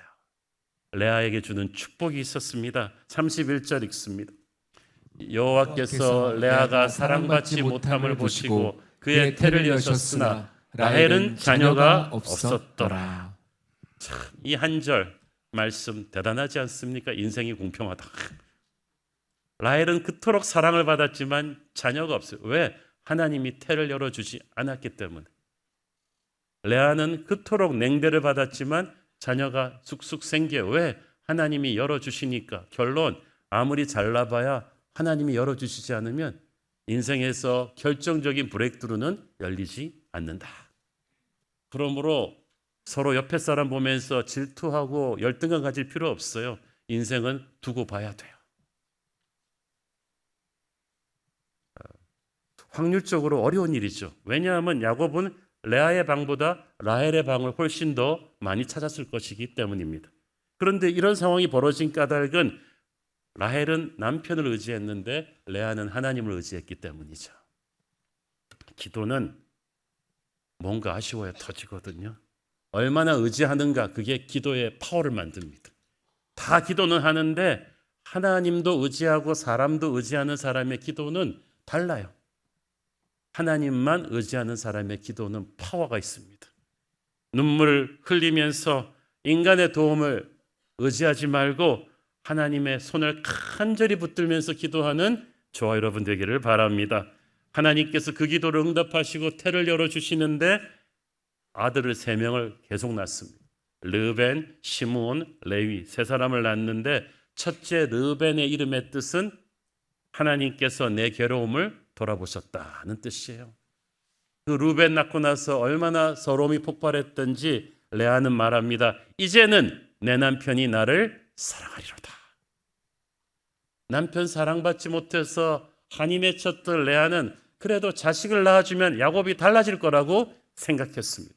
레아에게 주는 축복이 있었습니다. 31절 읽습니다. 여호와께서 레아가 사랑받지 못함을 보시고 그의 태를 여셨으나 라헬은 자녀가 없었더라. 참, 이 한 절 말씀 대단하지 않습니까? 인생이 공평하다. 라헬은 그토록 사랑을 받았지만 자녀가 없어요. 왜? 하나님이 태를 열어주지 않았기 때문에. 레아는 그토록 냉대를 받았지만 자녀가 쑥쑥 생겨요. 왜? 하나님이 열어주시니까. 결론, 아무리 잘나봐야 하나님이 열어주시지 않으면 인생에서 결정적인 브레이크스루는 열리지 않는다. 그러므로 서로 옆에 사람 보면서 질투하고 열등감 가질 필요 없어요. 인생은 두고 봐야 돼요. 확률적으로 어려운 일이죠. 왜냐하면 야곱은 레아의 방보다 라헬의 방을 훨씬 더 많이 찾았을 것이기 때문입니다. 그런데 이런 상황이 벌어진 까닭은 라헬은 남편을 의지했는데 레아는 하나님을 의지했기 때문이죠. 기도는 뭔가 아쉬워야 터지거든요. 얼마나 의지하는가, 그게 기도의 파워를 만듭니다. 다 기도는 하는데 하나님도 의지하고 사람도 의지하는 사람의 기도는 달라요. 하나님만 의지하는 사람의 기도는 파워가 있습니다. 눈물을 흘리면서 인간의 도움을 의지하지 말고 하나님의 손을 간절히 붙들면서 기도하는 저와 여러분 되기를 바랍니다. 하나님께서 그 기도를 응답하시고 태를 열어주시는데 아들을 3명을 계속 낳습니다. 르벤, 시므온, 레위 3사람을 낳는데 첫째 르벤의 이름의 뜻은 하나님께서 내 괴로움을 돌아보셨다는 뜻이에요. 그 르벤 낳고 나서 얼마나 서러움이 폭발했던지 레아는 말합니다. 이제는 내 남편이 나를 사랑하리로다. 남편 사랑받지 못해서 한이 맺혔던 레아는 그래도 자식을 낳아주면 야곱이 달라질 거라고 생각했습니다.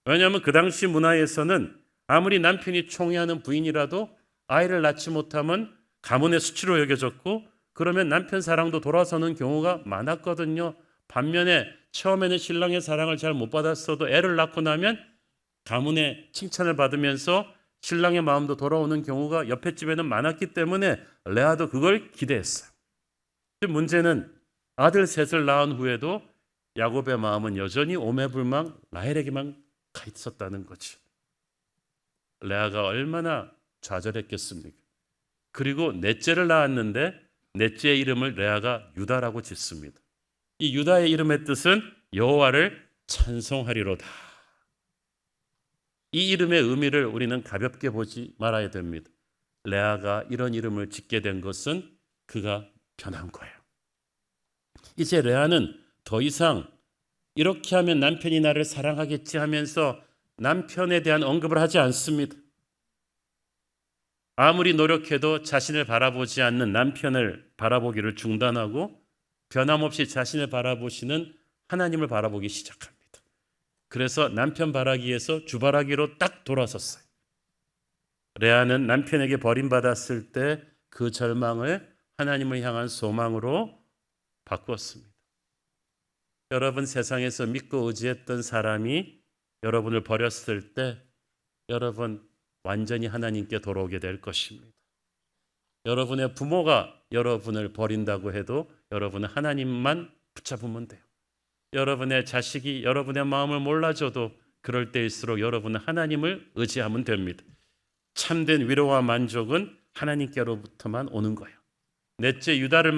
왜냐하면 그 당시 문화에서는 아무리 남편이 총애하는 부인이라도 아이를 낳지 못하면 가문의 수치로 여겨졌고 그러면 남편 사랑도 돌아서는 경우가 많았거든요. 반면에 처음에는 신랑의 사랑을 잘 못 받았어도 애를 낳고 나면 가문의 칭찬을 받으면서 신랑의 마음도 돌아오는 경우가 옆에 집에는 많았기 때문에 레아도 그걸 기대했어요. 근데 문제는 아들 셋을 낳은 후에도 야곱의 마음은 여전히 오매불망 라헬에게만 가 있었다는 거죠. 레아가 얼마나 좌절했겠습니까? 그리고 넷째를 낳았는데 넷째의 이름을 레아가 유다라고 짓습니다. 이 유다의 이름의 뜻은 여호와를 찬송하리로다. 이 이름의 의미를 우리는 가볍게 보지 말아야 됩니다. 레아가 이런 이름을 짓게 된 것은 그가 변한 거예요. 이제 레아는 더 이상 이렇게 하면 남편이 나를 사랑하겠지 하면서 남편에 대한 언급을 하지 않습니다. 아무리 노력해도 자신을 바라보지 않는 남편을 바라보기를 중단하고 변함없이 자신을 바라보시는 하나님을 바라보기 시작합니다. 그래서 남편 바라기에서 주바라기로 딱 돌아섰어요. 레아는 남편에게 버림받았을 때 그 절망을 하나님을 향한 소망으로 바꾸었습니다. 여러분 세상에서 믿고 의지했던 사람이 여러분을 버렸을 때 여러분 완전히 하나님께 돌아오게 될 것입니다. 여러분의 부모가 여러분을 버린다고 해도 여러분은 하나님만 붙잡으면 돼요. 여러분의 자식이 여러분의 마음을 몰라줘도 그럴 때일수록 여러분은 하나님을 의지하면 됩니다. 참된 위로와 만족은 하나님께로부터만 오는 거예요. 넷째 유다를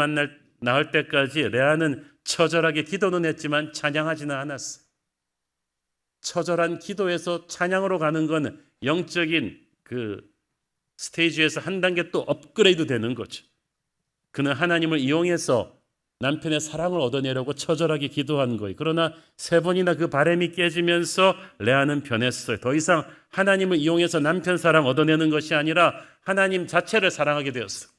낳을 때까지 레아는 처절하게 기도는 했지만 찬양하지는 않았어요. 처절한 기도에서 찬양으로 가는 건 영적인 그 스테이지에서 한 단계 또 업그레이드 되는 거죠. 그는 하나님을 이용해서 남편의 사랑을 얻어내려고 처절하게 기도한 거예요. 그러나 3번이나 그 바람이 깨지면서 레아는 변했어요. 더 이상 하나님을 이용해서 남편 사랑 얻어내는 것이 아니라 하나님 자체를 사랑하게 되었어요.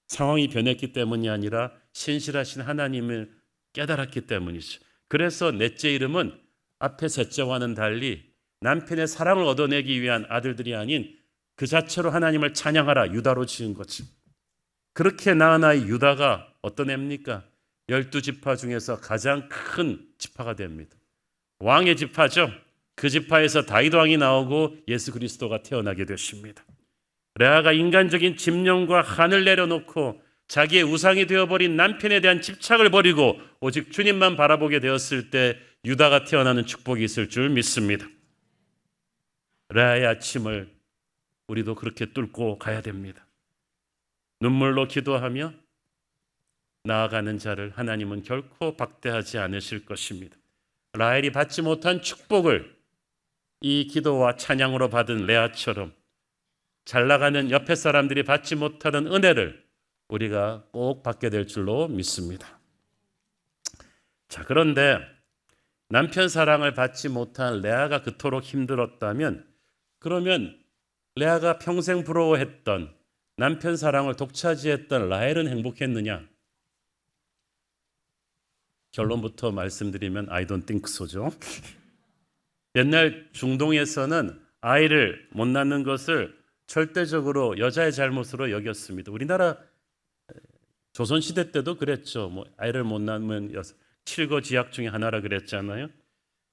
상황이 변했기 때문이 아니라 신실하신 하나님을 깨달았기 때문이죠. 그래서 넷째 이름은 앞에 셋째와는 달리 남편의 사랑을 얻어내기 위한 아들들이 아닌 그 자체로 하나님을 찬양하라 유다로 지은 거죠. 그렇게 낳은 아이 유다가 어떤 애입니까? 12지파 중에서 가장 큰 지파가 됩니다. 왕의 지파죠. 그 지파에서 다윗 왕이 나오고 예수 그리스도가 태어나게 되십니다. 레아가 인간적인 집념과 한을 내려놓고 자기의 우상이 되어버린 남편에 대한 집착을 버리고 오직 주님만 바라보게 되었을 때 유다가 태어나는 축복이 있을 줄 믿습니다. 레아의 아침을 우리도 그렇게 뚫고 가야 됩니다. 눈물로 기도하며 나아가는 자를 하나님은 결코 박대하지 않으실 것입니다. 라헬이 받지 못한 축복을 이 기도와 찬양으로 받은 레아처럼 잘 나가는 옆에 사람들이 받지 못하는 은혜를 우리가 꼭 받게 될 줄로 믿습니다. 자, 그런데 남편 사랑을 받지 못한 레아가 그토록 힘들었다면 그러면 레아가 평생 부러워했던 남편 사랑을 독차지했던 라헬은 행복했느냐? 결론부터 말씀드리면 I don't think so죠. 옛날 중동에서는 아이를 못 낳는 것을 절대적으로 여자의 잘못으로 여겼습니다. 우리나라 조선시대 때도 그랬죠. 뭐 아이를 못 낳으면 칠거지약 중에 하나라 그랬잖아요.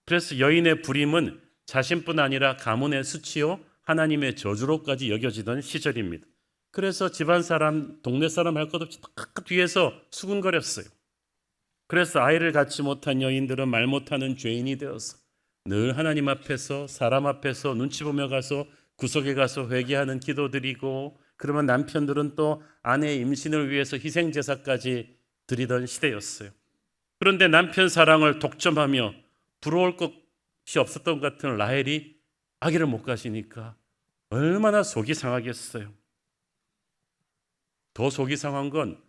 그래서 여인의 불임은 자신뿐 아니라 가문의 수치요 하나님의 저주로까지 여겨지던 시절입니다. 그래서 집안 사람, 동네 사람 할 것 없이 딱 뒤에서 수군거렸어요. 그래서 아이를 갖지 못한 여인들은 말 못하는 죄인이 되어서 늘 하나님 앞에서 사람 앞에서 눈치 보며 가서 구석에 가서 회개하는 기도드리고, 그러면 남편들은 또 아내의 임신을 위해서 희생제사까지 드리던 시대였어요. 그런데 남편 사랑을 독점하며 부러울 것이 없었던 것 같은 라헬이 아기를 못 가지니까 얼마나 속이 상하겠어요. 더 속이 상한 건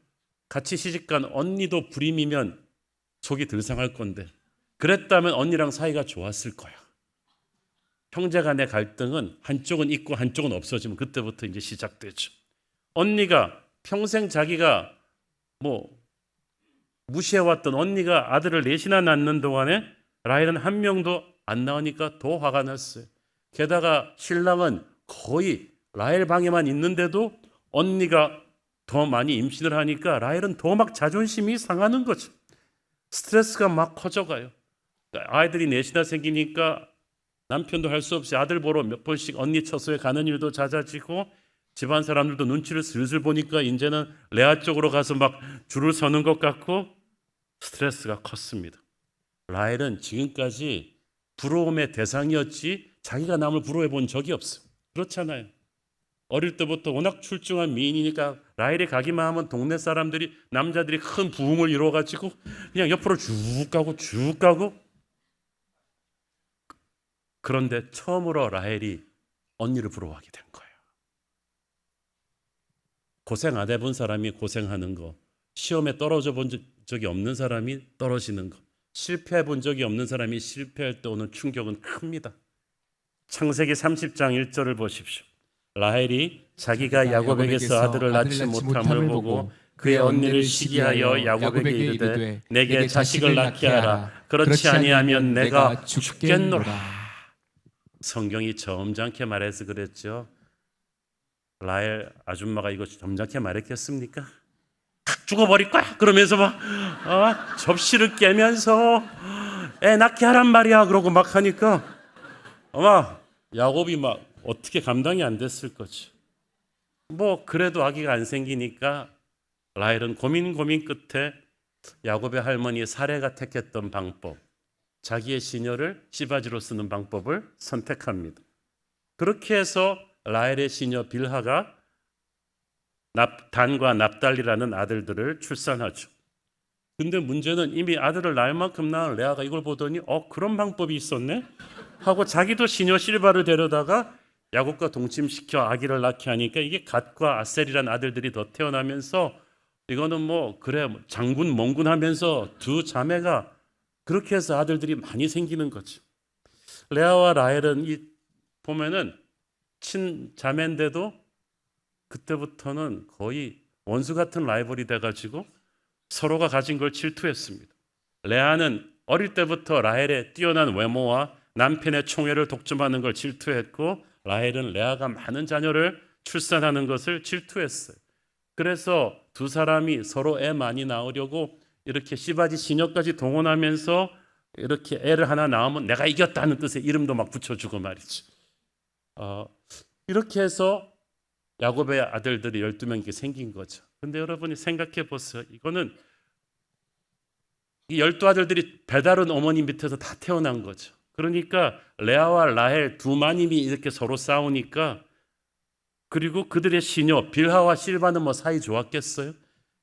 같이 시집간 언니도 불임이면 속이 덜 상할 건데, 그랬다면 언니랑 사이가 좋았을 거야. 형제 간의 갈등은 한쪽은 있고 한쪽은 없어지면 그때부터 이제 시작되죠. 언니가 평생 자기가 무시해왔던 언니가 아들을 넷이나 낳는 동안에 라헬은 한 명도 안 나오니까 더 화가 났어요. 게다가 신랑은 거의 라헬 방에만 있는데도 언니가 더 많이 임신을 하니까 라헬은 더 막 자존심이 상하는 거죠. 스트레스가 막 커져가요. 아이들이 넷이나 생기니까 남편도 할 수 없이 아들 보러 몇 번씩 언니 처소에 가는 일도 잦아지고, 집안 사람들도 눈치를 슬슬 보니까 이제는 레아 쪽으로 가서 막 줄을 서는 것 같고 스트레스가 컸습니다. 라헬은 지금까지 부러움의 대상이었지 자기가 남을 부러워해 본 적이 없어요. 그렇잖아요. 어릴 때부터 워낙 출중한 미인이니까 라헬이 가기만 하면 동네 사람들이, 남자들이 큰 부흥을 이루어가지고 그냥 옆으로 쭉 가고. 그런데 처음으로 라헬이 언니를 부러워하게 된 거예요. 고생 안 해본 사람이 고생하는 거, 시험에 떨어져 본 적이 없는 사람이 떨어지는 거, 실패해 본 적이 없는 사람이 실패할 때 오는 충격은 큽니다. 창세기 30장 1절을 보십시오. 라헬이 자기가 야곱에게서 아들을 낳지 못함을 보고 그의 언니를 시기하여 야곱에게 이르되 내게 자식을 낳게 하라. 그렇지 아니하면 내가 죽겠노라. 성경이 점잖게 말해서 그랬죠. 라헬 아줌마가 이거 점잖게 말했겠습니까? 탁 죽어버릴 거야 그러면서 막 접시를 깨면서 애 낳게 하란 말이야 그러고 막 하니까 아마 야곱이 막 어떻게 감당이 안 됐을 거지. 그래도 아기가 안 생기니까 라헬은 고민 끝에 야곱의 할머니 사레가 택했던 방법, 자기의 시녀를 씨바지로 쓰는 방법을 선택합니다. 그렇게 해서 라헬의 시녀 빌하가 단과 납달리라는 아들들을 출산하죠. 근데 문제는 이미 아들을 낳을 만큼 낳은 레아가 이걸 보더니 그런 방법이 있었네 하고 자기도 시녀 실바를 데려다가 야곱과 동침시켜 아기를 낳게 하니까 이게 갓과 아셀이라는 아들들이 더 태어나면서 이거는 장군 멍군 하면서 두 자매가 그렇게 해서 아들들이 많이 생기는 거죠. 레아와 라헬은 보면은 친자매인데도 그때부터는 거의 원수 같은 라이벌이 돼가지고 서로가 가진 걸 질투했습니다. 레아는 어릴 때부터 라헬의 뛰어난 외모와 남편의 총애를 독점하는 걸 질투했고, 라헬은 레아가 많은 자녀를 출산하는 것을 질투했어요. 그래서 두 사람이 서로 애 많이 낳으려고 이렇게 씨바지 시녀까지 동원하면서 이렇게 애를 하나 낳으면 내가 이겼다는 뜻의 이름도 막 붙여주고 말이죠. 이렇게 해서 야곱의 아들들이 12명이 생긴 거죠. 근데 여러분이 생각해 보세요. 이거는 이 12아들들이 배다른 어머니 밑에서 다 태어난 거죠. 그러니까 레아와 라헬 두 마님이 이렇게 서로 싸우니까, 그리고 그들의 시녀 빌하와 실바는 사이 좋았겠어요?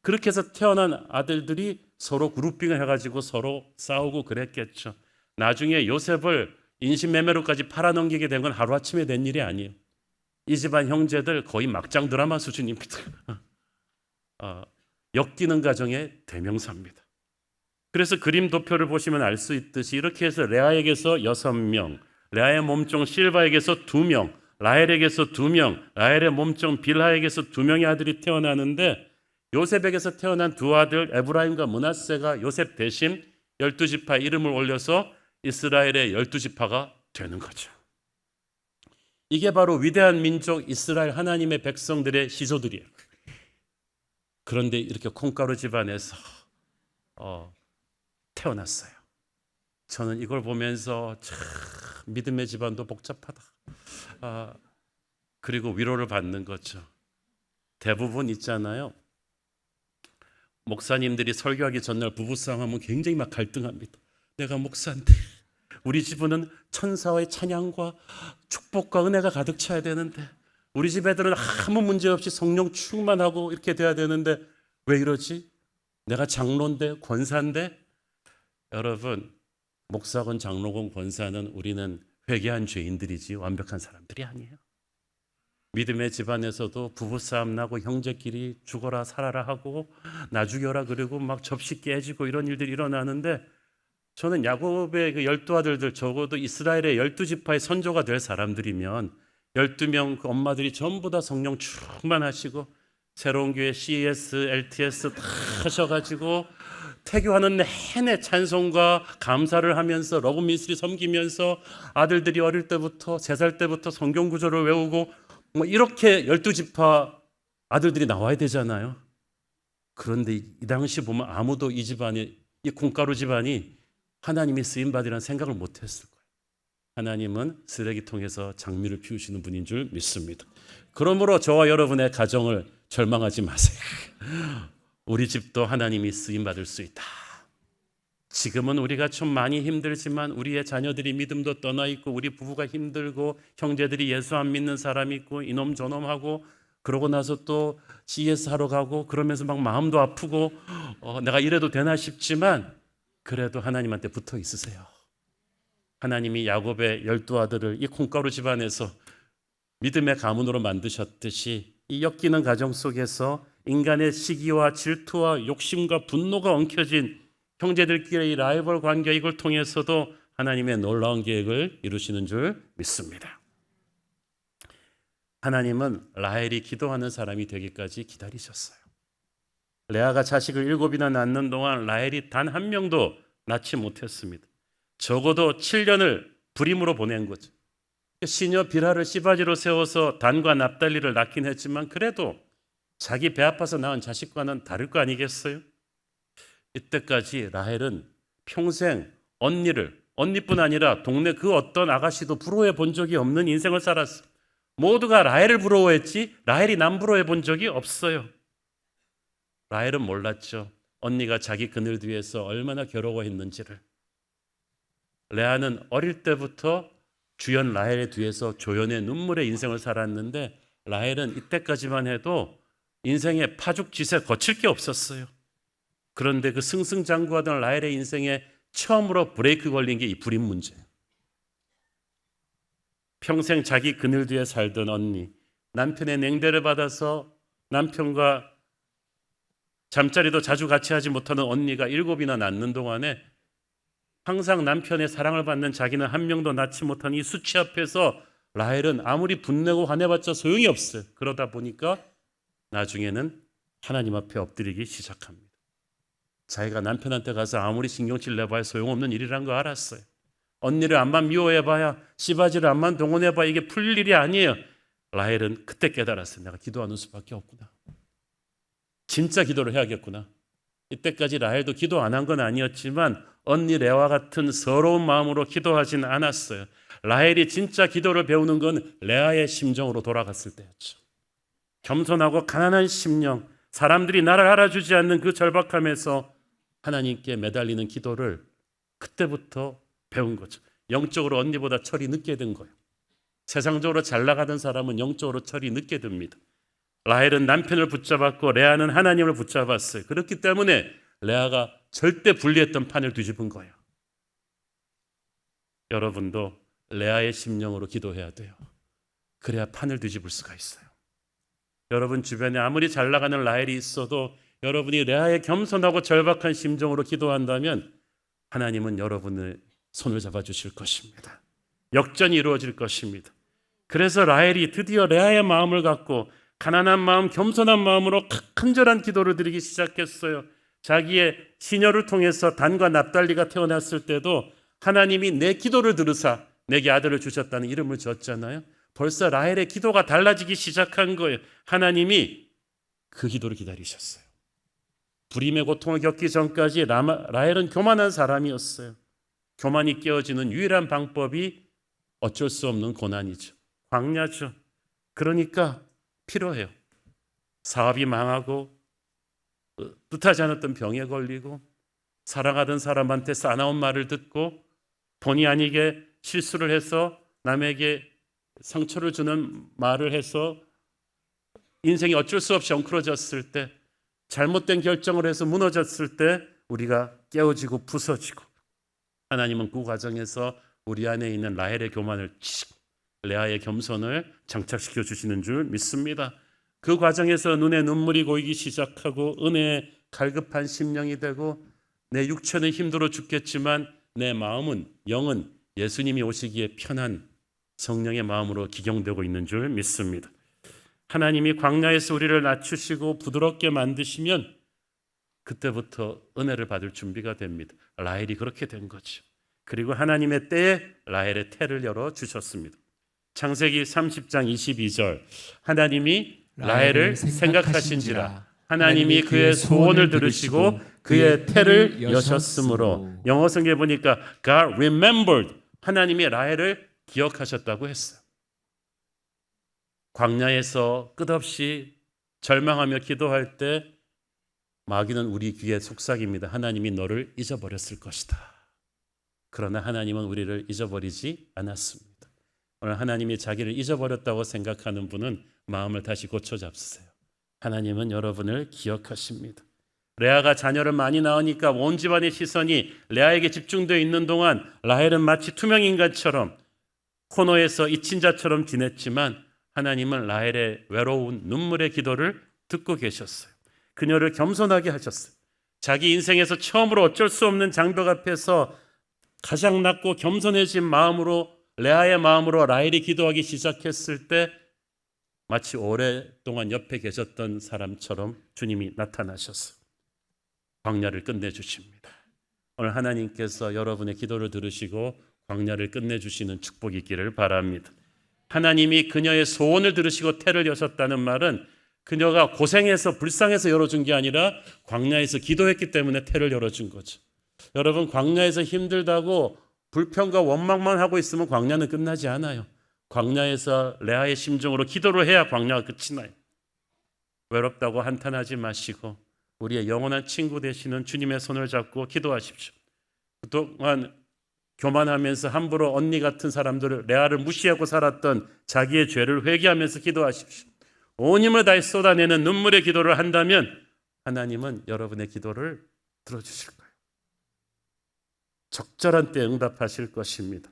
그렇게 해서 태어난 아들들이 서로 그룹핑을 해가지고 서로 싸우고 그랬겠죠. 나중에 요셉을 인신매매로까지 팔아넘기게 된 건 하루아침에 된 일이 아니에요. 이 집안 형제들 거의 막장 드라마 수준입니다. 엮이는 가정의 대명사입니다. 그래서 그림 도표를 보시면 알 수 있듯이 이렇게 해서 레아에게서 6명, 레아의 몸종 실바에게서 2명, 라헬에게서 2명, 라헬의 몸종 빌하에게서 2명의 아들이 태어나는데 요셉에게서 태어난 2 아들 에브라임과 므낫세가 요셉 대신 12지파 이름을 올려서 이스라엘의 12지파가 되는 거죠. 이게 바로 위대한 민족 이스라엘 하나님의 백성들의 시조들이에요. 그런데 이렇게 콩가루 집안에서 태어났어요. 저는 이걸 보면서 참 믿음의 집안도 복잡하다. 그리고 위로를 받는 거죠. 대부분 있잖아요. 목사님들이 설교하기 전날 부부싸움 하면 굉장히 막 갈등합니다. 내가 목사인데 우리 집은 천사의 찬양과 축복과 은혜가 가득 차야 되는데 우리 집 애들은 아무 문제 없이 성령 충만하고 이렇게 돼야 되는데 왜 이러지? 내가 장로인데 권사인데? 여러분, 목사건 장로건 권사는 우리는 회개한 죄인들이지 완벽한 사람들이 아니에요. 믿음의 집안에서도 부부싸움 나고 형제끼리 죽어라 살아라 하고 나 죽여라 그리고 막 접시 깨지고 이런 일들이 일어나는데 저는 야곱의 그 12아들들 적어도 이스라엘의 12지파의 선조가 될 사람들이면 12명 그 엄마들이 전부 다 성령 충만하시고 새로운 교회 CES, LTS 다 하셔가지고 태교하는 내내 찬송과 감사를 하면서 러브 미니스트리 섬기면서 아들들이 어릴 때부터 3살 때부터 성경 구절을 외우고 뭐 이렇게 12지파 아들들이 나와야 되잖아요. 그런데 이 당시 보면 아무도 이 집안이 이 콩가루 집안이 하나님이 쓰임받으라는 생각을 못했을 거예요. 하나님은 쓰레기통에서 장미를 피우시는 분인 줄 믿습니다. 그러므로 저와 여러분의 가정을 절망하지 마세요. 우리 집도 하나님이 쓰임받을 수 있다. 지금은 우리가 좀 많이 힘들지만 우리의 자녀들이 믿음도 떠나 있고 우리 부부가 힘들고 형제들이 예수 안 믿는 사람이 있고 이놈 저놈 하고 그러고 나서 또 CS 하러 가고 그러면서 막 마음도 아프고 내가 이래도 되나 싶지만 그래도 하나님한테 붙어 있으세요. 하나님이 야곱의 12아들을 이 콩가루 집안에서 믿음의 가문으로 만드셨듯이 이 엮이는 가정 속에서 인간의 시기와 질투와 욕심과 분노가 엉켜진 형제들끼리의 라이벌 관계 이걸 통해서도 하나님의 놀라운 계획을 이루시는 줄 믿습니다. 하나님은 라헬이 기도하는 사람이 되기까지 기다리셨어요. 레아가 자식을 7이나 낳는 동안 라헬이 단 한 명도 낳지 못했습니다. 적어도 7년을 불임으로 보낸 거죠. 시녀 빌하를 씨바지로 세워서 단과 납달리를 낳긴 했지만 그래도 자기 배 아파서 낳은 자식과는 다를 거 아니겠어요? 이때까지 라헬은 평생 언니뿐 아니라 동네 그 어떤 아가씨도 부러워해 본 적이 없는 인생을 살았어요. 모두가 라헬을 부러워했지 라헬이 남 부러워해 본 적이 없어요. 라헬은 몰랐죠. 언니가 자기 그늘 뒤에서 얼마나 괴로워했는지를. 레아는 어릴 때부터 주연 라헬의 뒤에서 조연의 눈물의 인생을 살았는데 라헬은 이때까지만 해도 인생의 파죽지세 거칠 게 없었어요. 그런데 그 승승장구하던 라헬의 인생에 처음으로 브레이크 걸린 게 이 불임 문제예요. 평생 자기 그늘 뒤에 살던 언니, 남편의 냉대를 받아서 남편과 잠자리도 자주 같이 하지 못하는 언니가 7이나 낳는 동안에 항상 남편의 사랑을 받는 자기는 한 명도 낳지 못한 이 수치 앞에서 라헬은 아무리 분내고 화내봤자 소용이 없어요. 그러다 보니까 나중에는 하나님 앞에 엎드리기 시작합니다. 자기가 남편한테 가서 아무리 신경질 내봐야 소용없는 일이란 거 알았어요. 언니를 암만 미워해봐야 씨바지를 암만 동원해봐야 이게 풀릴 일이 아니에요. 라헬은 그때 깨달았어요. 내가 기도하는 수밖에 없구나. 진짜 기도를 해야겠구나. 이때까지 라헬도 기도 안 한 건 아니었지만 언니 레아와 같은 서러운 마음으로 기도하진 않았어요. 라헬이 진짜 기도를 배우는 건 레아의 심정으로 돌아갔을 때였죠. 겸손하고 가난한 심령, 사람들이 나를 알아주지 않는 그 절박함에서 하나님께 매달리는 기도를 그때부터 배운 거죠. 영적으로 언니보다 철이 늦게 든 거예요. 세상적으로 잘 나가던 사람은 영적으로 철이 늦게 듭니다. 라헬은 남편을 붙잡았고 레아는 하나님을 붙잡았어요. 그렇기 때문에 레아가 절대 불리했던 판을 뒤집은 거예요. 여러분도 레아의 심령으로 기도해야 돼요. 그래야 판을 뒤집을 수가 있어요. 여러분 주변에 아무리 잘 나가는 라헬이 있어도 여러분이 레아의 겸손하고 절박한 심정으로 기도한다면 하나님은 여러분의 손을 잡아주실 것입니다. 역전이 이루어질 것입니다. 그래서 라헬이 드디어 레아의 마음을 갖고 가난한 마음, 겸손한 마음으로 간절한 기도를 드리기 시작했어요. 자기의 시녀를 통해서 단과 납달리가 태어났을 때도 하나님이 내 기도를 들으사 내게 아들을 주셨다는 이름을 줬잖아요. 벌써 라헬의 기도가 달라지기 시작한 거예요. 하나님이 그 기도를 기다리셨어요. 불임의 고통을 겪기 전까지 라헬은 교만한 사람이었어요. 교만이 깨어지는 유일한 방법이 어쩔 수 없는 고난이죠. 광야죠. 그러니까 필요해요. 사업이 망하고 뜻하지 않았던 병에 걸리고 사랑하던 사람한테 싸나운 말을 듣고 본의 아니게 실수를 해서 남에게 상처를 주는 말을 해서 인생이 어쩔 수 없이 엉클어졌을 때, 잘못된 결정을 해서 무너졌을 때 우리가 깨어지고 부서지고, 하나님은 그 과정에서 우리 안에 있는 라헬의 교만을 치시고 레아의 겸손을 장착시켜 주시는 줄 믿습니다. 그 과정에서 눈에 눈물이 고이기 시작하고 은혜에 갈급한 심령이 되고 내 육체는 힘들어 죽겠지만 내 마음은, 영은 예수님이 오시기에 편한 성령의 마음으로 기경되고 있는 줄 믿습니다. 하나님이 광야에서 우리를 낮추시고 부드럽게 만드시면 그때부터 은혜를 받을 준비가 됩니다. 라헬이 그렇게 된 거죠. 그리고 하나님의 때에 라헬의 태를 열어주셨습니다. 창세기 30장 22절, 하나님이 라헬을 생각하신지라 하나님이 그의 소원을 들으시고 그의 태를 여셨으므로. 영어 성경에 보니까 God remembered, 하나님이 라헬을 기억하셨다고 했어요. 광야에서 끝없이 절망하며 기도할 때 마귀는 우리 귀에 속삭입니다. 하나님이 너를 잊어버렸을 것이다. 그러나 하나님은 우리를 잊어버리지 않았습니다. 오늘 하나님이 자기를 잊어버렸다고 생각하는 분은 마음을 다시 고쳐잡으세요. 하나님은 여러분을 기억하십니다. 레아가 자녀를 많이 낳으니까 온 집안의 시선이 레아에게 집중되어 있는 동안 라헬은 마치 투명인간처럼 코너에서 잊힌 자처럼 지냈지만 하나님은 라헬의 외로운 눈물의 기도를 듣고 계셨어요. 그녀를 겸손하게 하셨어요. 자기 인생에서 처음으로 어쩔 수 없는 장벽 앞에서 가장 낮고 겸손해진 마음으로, 레아의 마음으로 라헬이 기도하기 시작했을 때 마치 오랫동안 옆에 계셨던 사람처럼 주님이 나타나셨어요. 광야를 끝내주십니다. 오늘 하나님께서 여러분의 기도를 들으시고 광야를 끝내주시는 축복이 있기를 바랍니다. 하나님이 그녀의 소원을 들으시고 태를 여셨다는 말은 그녀가 고생해서 불쌍해서 열어준 게 아니라 광야에서 기도했기 때문에 태를 열어준 거죠. 여러분, 광야에서 힘들다고 불평과 원망만 하고 있으면 광야는 끝나지 않아요. 광야에서 레아의 심정으로 기도를 해야 광야가 끝이 나요. 외롭다고 한탄하지 마시고 우리의 영원한 친구 되시는 주님의 손을 잡고 기도하십시오. 그동안 교만하면서 함부로 언니 같은 사람들을, 레아를 무시하고 살았던 자기의 죄를 회개하면서 기도하십시오. 온 힘을 다해 쏟아내는 눈물의 기도를 한다면 하나님은 여러분의 기도를 들어주실 거예요. 적절한 때 응답하실 것입니다.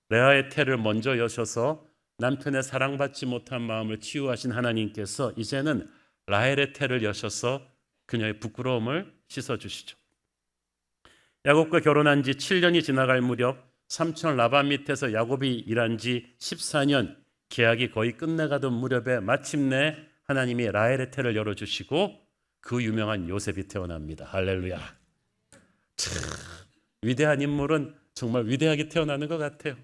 레아의 태를 먼저 여셔서 남편의 사랑받지 못한 마음을 치유하신 하나님께서 이제는 라헬의 태를 여셔서 그녀의 부끄러움을 씻어주시죠. 야곱과 결혼한 지 7년이 지나갈 무렵 삼촌 라반 밑에서 야곱이 일한 지 14년, 계약이 거의 끝내가던 무렵에 마침내 하나님이 라헬의 태를 열어주시고 그 유명한 요셉이 태어납니다. 할렐루야. 참, 위대한 인물은 정말 위대하게 태어나는 것 같아요.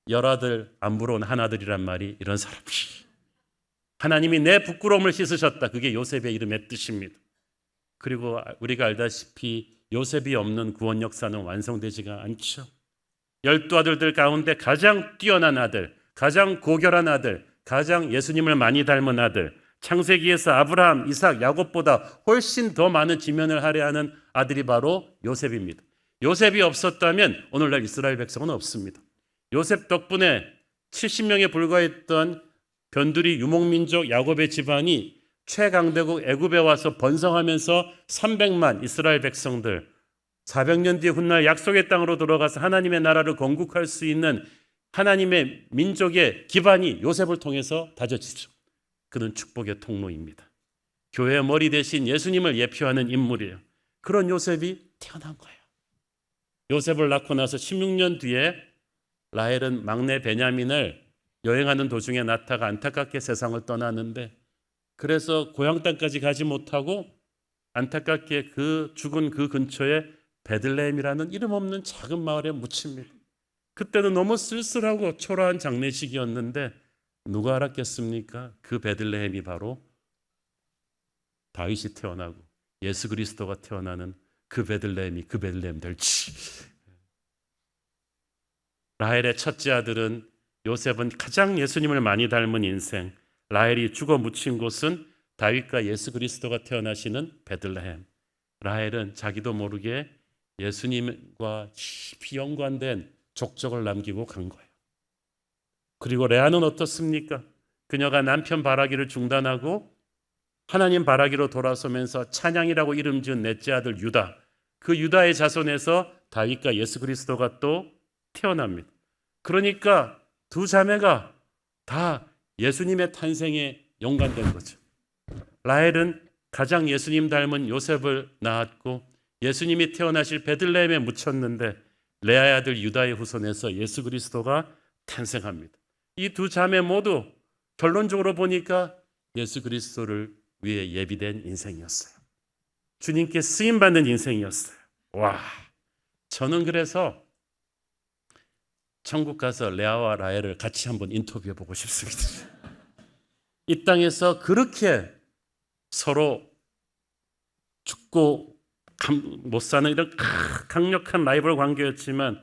열아들 안 부러운 하나들이란 말이 이런 사람이. 하나님이 내 부끄러움을 씻으셨다. 그게 요셉의 이름의 뜻입니다. 그리고 우리가 알다시피 요셉이 없는 구원 역사는 완성되지가 않죠. 12아들들 가운데 가장 뛰어난 아들, 가장 고결한 아들, 가장 예수님을 많이 닮은 아들, 창세기에서 아브라함, 이삭, 야곱보다 훨씬 더 많은 지면을 할애하는 아들이 바로 요셉입니다. 요셉이 없었다면 오늘날 이스라엘 백성은 없습니다. 요셉 덕분에 70명에 불과했던 변두리 유목민족 야곱의 집안이 최강대국 애굽에 와서 번성하면서 300만 이스라엘 백성들, 400년 뒤에 훗날 약속의 땅으로 들어가서 하나님의 나라를 건국할 수 있는 하나님의 민족의 기반이 요셉을 통해서 다져지죠. 그는 축복의 통로입니다. 교회의 머리 대신 예수님을 예표하는 인물이에요. 그런 요셉이 태어난 거예요. 요셉을 낳고 나서 16년 뒤에 라헬은 막내 베냐민을 여행하는 도중에 낳다가 안타깝게 세상을 떠나는데, 그래서 고향 땅까지 가지 못하고 안타깝게 그 죽은 그 근처에 베들레헴이라는 이름 없는 작은 마을에 묻힙니다. 그때는 너무 쓸쓸하고 초라한 장례식이었는데 누가 알았겠습니까? 그 베들레헴이 바로 다윗이 태어나고 예수 그리스도가 태어나는 그 베들레헴이 그 베들레헴 될지. 라헬의 첫째 아들은 요셉은 가장 예수님을 많이 닮은 인생, 라헬이 죽어 묻힌 곳은 다윗과 예수 그리스도가 태어나시는 베들레헴. 라헬은 자기도 모르게 예수님과 깊이 연관된 족적을 남기고 간 거예요. 그리고 레아는 어떻습니까? 그녀가 남편 바라기를 중단하고 하나님 바라기로 돌아서면서 찬양이라고 이름 지은 넷째 아들 유다, 그 유다의 자손에서 다윗과 예수 그리스도가 또 태어납니다. 그러니까 두 자매가 다 예수님의 탄생에 연관된 거죠. 라헬은 가장 예수님 닮은 요셉을 낳았고 예수님이 태어나실 베들레헴에 묻혔는데, 레아의 아들 유다의 후손에서 예수 그리스도가 탄생합니다. 이 두 자매 모두 결론적으로 보니까 예수 그리스도를 위해 예비된 인생이었어요. 주님께 쓰임받는 인생이었어요. 와, 저는 그래서 천국 가서 레아와 라헬을 같이 한번 인터뷰해 보고 싶습니다. 이 땅에서 그렇게 서로 죽고 못 사는 이런 강력한 라이벌 관계였지만,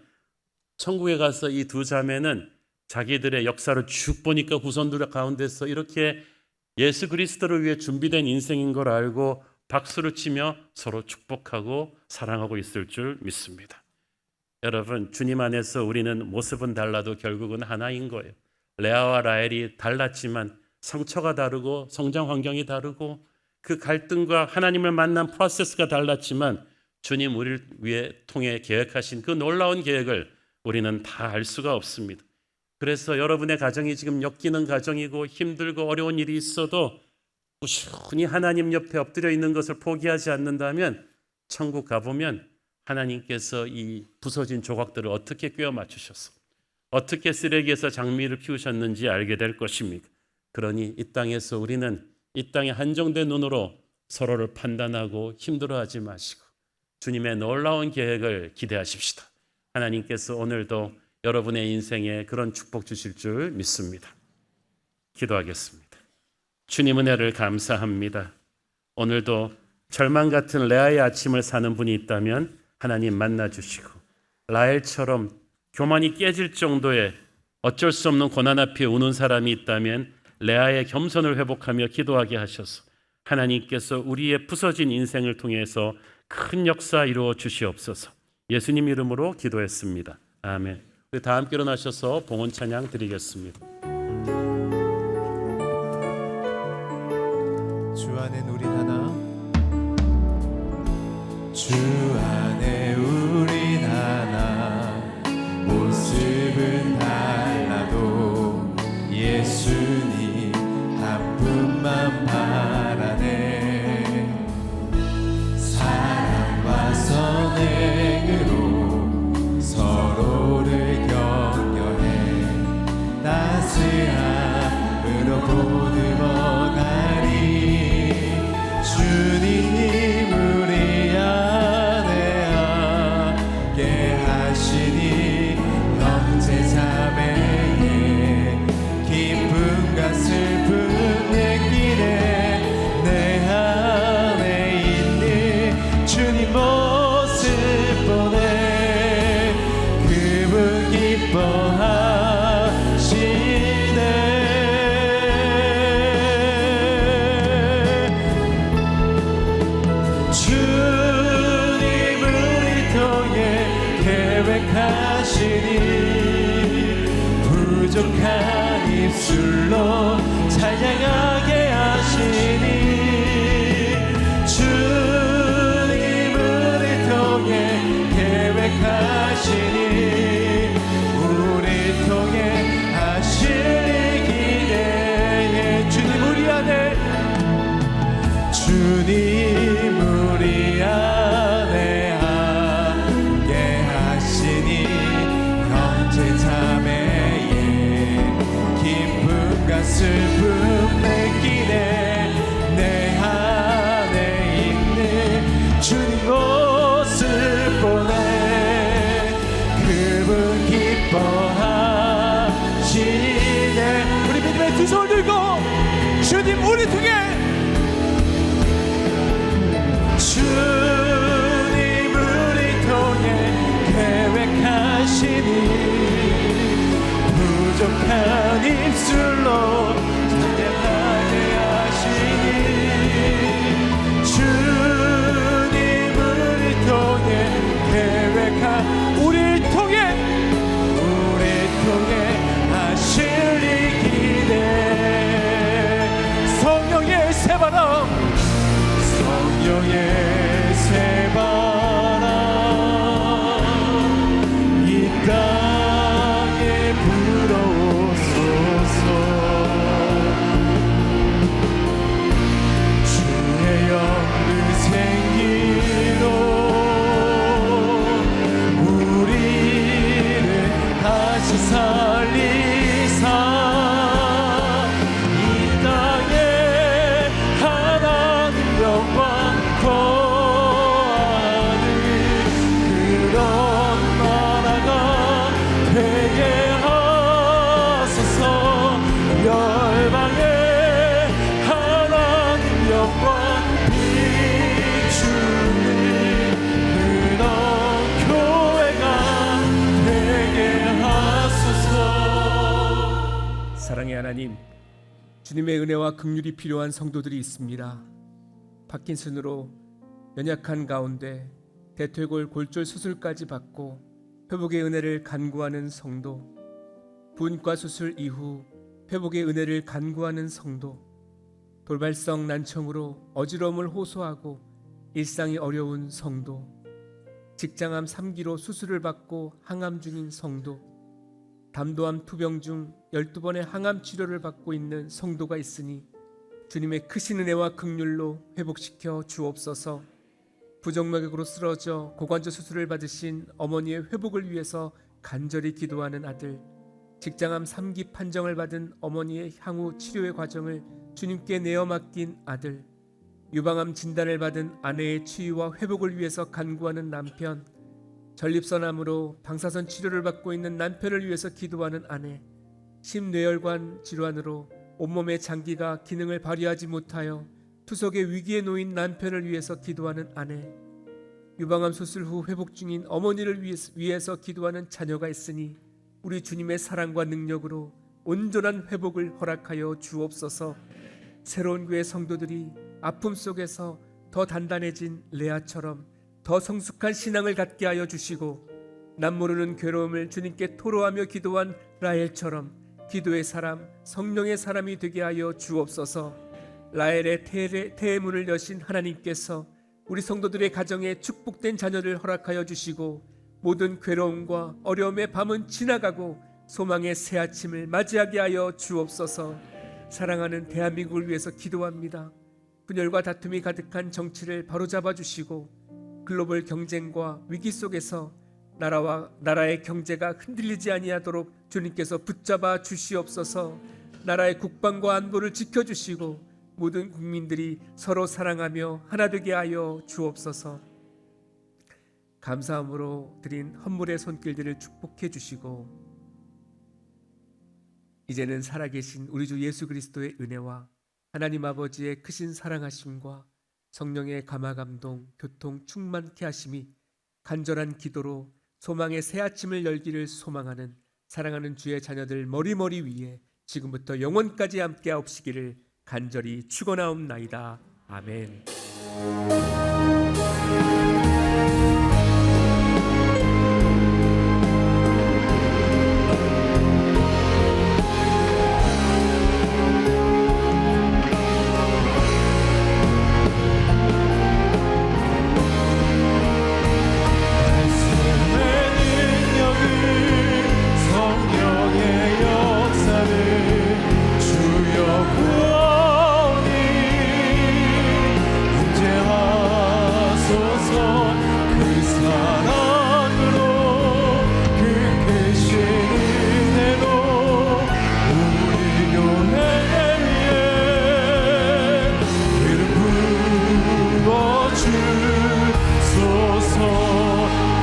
천국에 가서 이 두 자매는 자기들의 역사를 쭉 보니까 후손들 가운데서 이렇게 예수 그리스도를 위해 준비된 인생인 걸 알고 박수를 치며 서로 축복하고 사랑하고 있을 줄 믿습니다. 여러분, 주님 안에서 우리는 모습은 달라도 결국은 하나인 거예요. 레아와 라헬이 달랐지만 상처가 다르고 성장 환경이 다르고 그 갈등과 하나님을 만난 프로세스가 달랐지만 주님 우리를 위해 통해 계획하신 그 놀라운 계획을 우리는 다 알 수가 없습니다. 그래서 여러분의 가정이 지금 엮이는 가정이고 힘들고 어려운 일이 있어도 꾸준히 하나님 옆에 엎드려 있는 것을 포기하지 않는다면 천국 가보면 하나님께서 이 부서진 조각들을 어떻게 꿰어 맞추셔서 어떻게 쓰레기에서 장미를 피우셨는지 알게 될 것입니다. 그러니 이 땅에서 우리는 이 땅의 한정된 눈으로 서로를 판단하고 힘들어하지 마시고 주님의 놀라운 계획을 기대하십시다. 하나님께서 오늘도 여러분의 인생에 그런 축복 주실 줄 믿습니다. 기도하겠습니다. 주님 은혜를 감사합니다. 오늘도 절망 같은 레아의 아침을 사는 분이 있다면 하나님 만나주시고, 라헬처럼 교만이 깨질 정도의 어쩔 수 없는 고난 앞에 우는 사람이 있다면 레아의 겸손을 회복하며 기도하게 하셔서 하나님께서 우리의 부서진 인생을 통해서 큰 역사 이루어 주시옵소서. 예수님 이름으로 기도했습니다. 아멘. 우리 다 함께 일어나셔서 봉헌 찬양 드리겠습니다. 주 안에 우린 하나, 주 안에 우린 하나, 모습은 달라도 예수님 한 분만 바라네. 사랑과 선행으로 서로를 격려해 따스함으로 보듬어 가리. 주님 우리 안에 함께 하시니 형제 자매의 기쁨과 슬픔의 길에 내 안에 있는 주님 모습 보내. 그분 기뻐하시네. 주님 우리 통해 계획하시니 부족한 입술로 찬양하게 하시니. 주님 우리 통해 계획하시니 우리 통해 하실 일 기대해. 주님 우리 안에, 주님 우리 안에 함께 하시니 형제 자매 슬픔 내기네 내 안에 있는 주님 옷을 보내 그분 기뻐하시네. 우리 믿음의 두 손을 들고 주님 우리 통해 주님 우리 통해 계획하시니 부족한 입술로 찬양하게 하시니 주님 우리 통해 계획한 우리 통해 하실 일 기대. 성령의 새바람 성령의 새바람 이 땅에 불어오소서. 주의 영을 생기로 우리를 다시 살리사 이 땅에 하나님 영광 더하는 그런 나라가 되게 하소서. 열방에 하나님 영광 비추는 그런 교회가 되게 하소서. 사랑의 하나님, 주님의 은혜와 긍휼이 필요한 성도들이 있습니다. 파킨슨으로 연약한 가운데 대퇴골 골절 수술까지 받고 회복의 은혜를 간구하는 성도, 분과 수술 이후 회복의 은혜를 간구하는 성도, 돌발성 난청으로 어지러움을 호소하고 일상이 어려운 성도, 직장암 3기로 수술을 받고 항암 중인 성도, 담도암 투병 중 12번의 항암 치료를 받고 있는 성도가 있으니 주님의 크신 은혜와 긍휼로 회복시켜 주옵소서. 부정맥으로 쓰러져 고관절 수술을 받으신 어머니의 회복을 위해서 간절히 기도하는 아들, 직장암 3기 판정을 받은 어머니의 향후 치료의 과정을 주님께 내어 맡긴 아들, 유방암 진단을 받은 아내의 치유와 회복을 위해서 간구하는 남편, 전립선암으로 방사선 치료를 받고 있는 남편을 위해서 기도하는 아내, 심뇌혈관 질환으로 온몸의 장기가 기능을 발휘하지 못하여 투석의 위기에 놓인 남편을 위해서 기도하는 아내, 유방암 수술 후 회복 중인 어머니를 위해서 기도하는 자녀가 있으니 우리 주님의 사랑과 능력으로 온전한 회복을 허락하여 주옵소서. 새로운 교회 성도들이 아픔 속에서 더 단단해진 레아처럼 더 성숙한 신앙을 갖게 하여 주시고, 남모르는 괴로움을 주님께 토로하며 기도한 라헬처럼 기도의 사람, 성령의 사람이 되게 하여 주옵소서. 라헬의 태의 문을 여신 하나님께서 우리 성도들의 가정에 축복된 자녀를 허락하여 주시고, 모든 괴로움과 어려움의 밤은 지나가고 소망의 새 아침을 맞이하게 하여 주옵소서. 사랑하는 대한민국을 위해서 기도합니다. 분열과 다툼이 가득한 정치를 바로잡아 주시고, 글로벌 경쟁과 위기 속에서 나라의 경제가 흔들리지 아니하도록 주님께서 붙잡아 주시옵소서. 나라의 국방과 안보를 지켜주시고 모든 국민들이 서로 사랑하며 하나 되게 하여 주옵소서. 감사함으로 드린 헌물의 손길들을 축복해 주시고, 이제는 살아계신 우리 주 예수 그리스도의 은혜와 하나님 아버지의 크신 사랑하심과 성령의 감화감동, 교통 충만케 하심이 간절한 기도로 소망의 새 아침을 열기를 소망하는 사랑하는 주의 자녀들 머리머리 위에 지금부터 영원까지 함께 하옵시기를 간절히 축원하옵나이다. 아멘. 그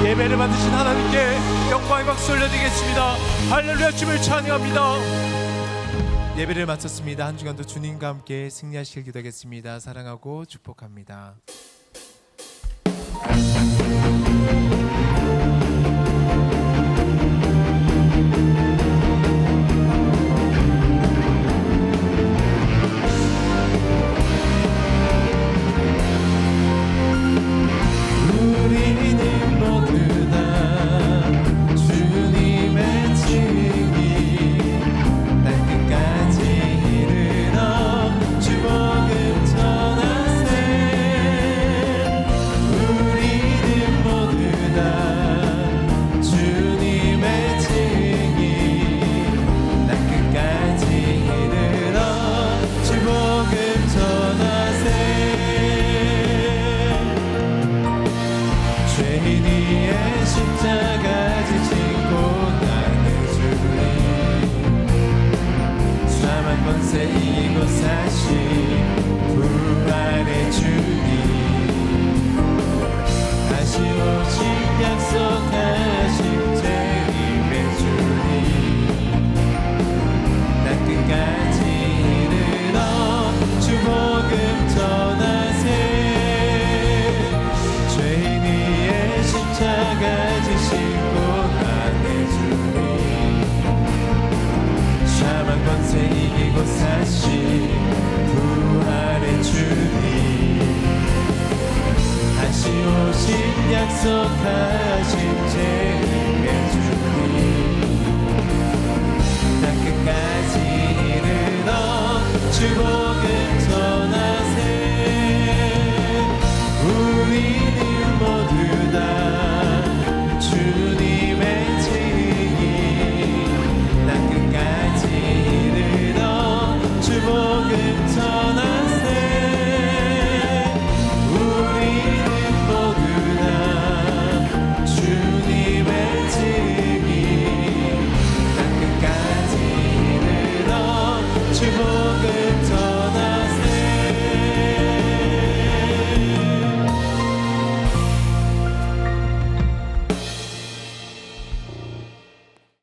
예배를 받으신 하나님께 영광의 박수 올려드리겠습니다. 할렐루야. 주님을 찬양합니다. 예배를 마쳤습니다. 한 주간도 주님과 함께 승리하시길 기도하겠습니다. 사랑하고 축복합니다. 우리는 모두 다 주님의 증인, 날 끝까지 이르러 주복음 전하세. 우리는 모두 다 주님의 증인, 날 끝까지 이르러 주복음 전하세. 죄인 위에 십자가 지시고 나의 주님, 사망 권세 이고 사신 부활의 주님, 다시 오실 약속하신 재림의 주님, 날 끝까지 이르러 주복음 전하세. 죄인 위에 십자가 지시고 나의 주님, 사망 권세 이기고 사신 부활의 주님, 다시 오신 약속하신 재림의 주님, 날 끝까지 이르러 주복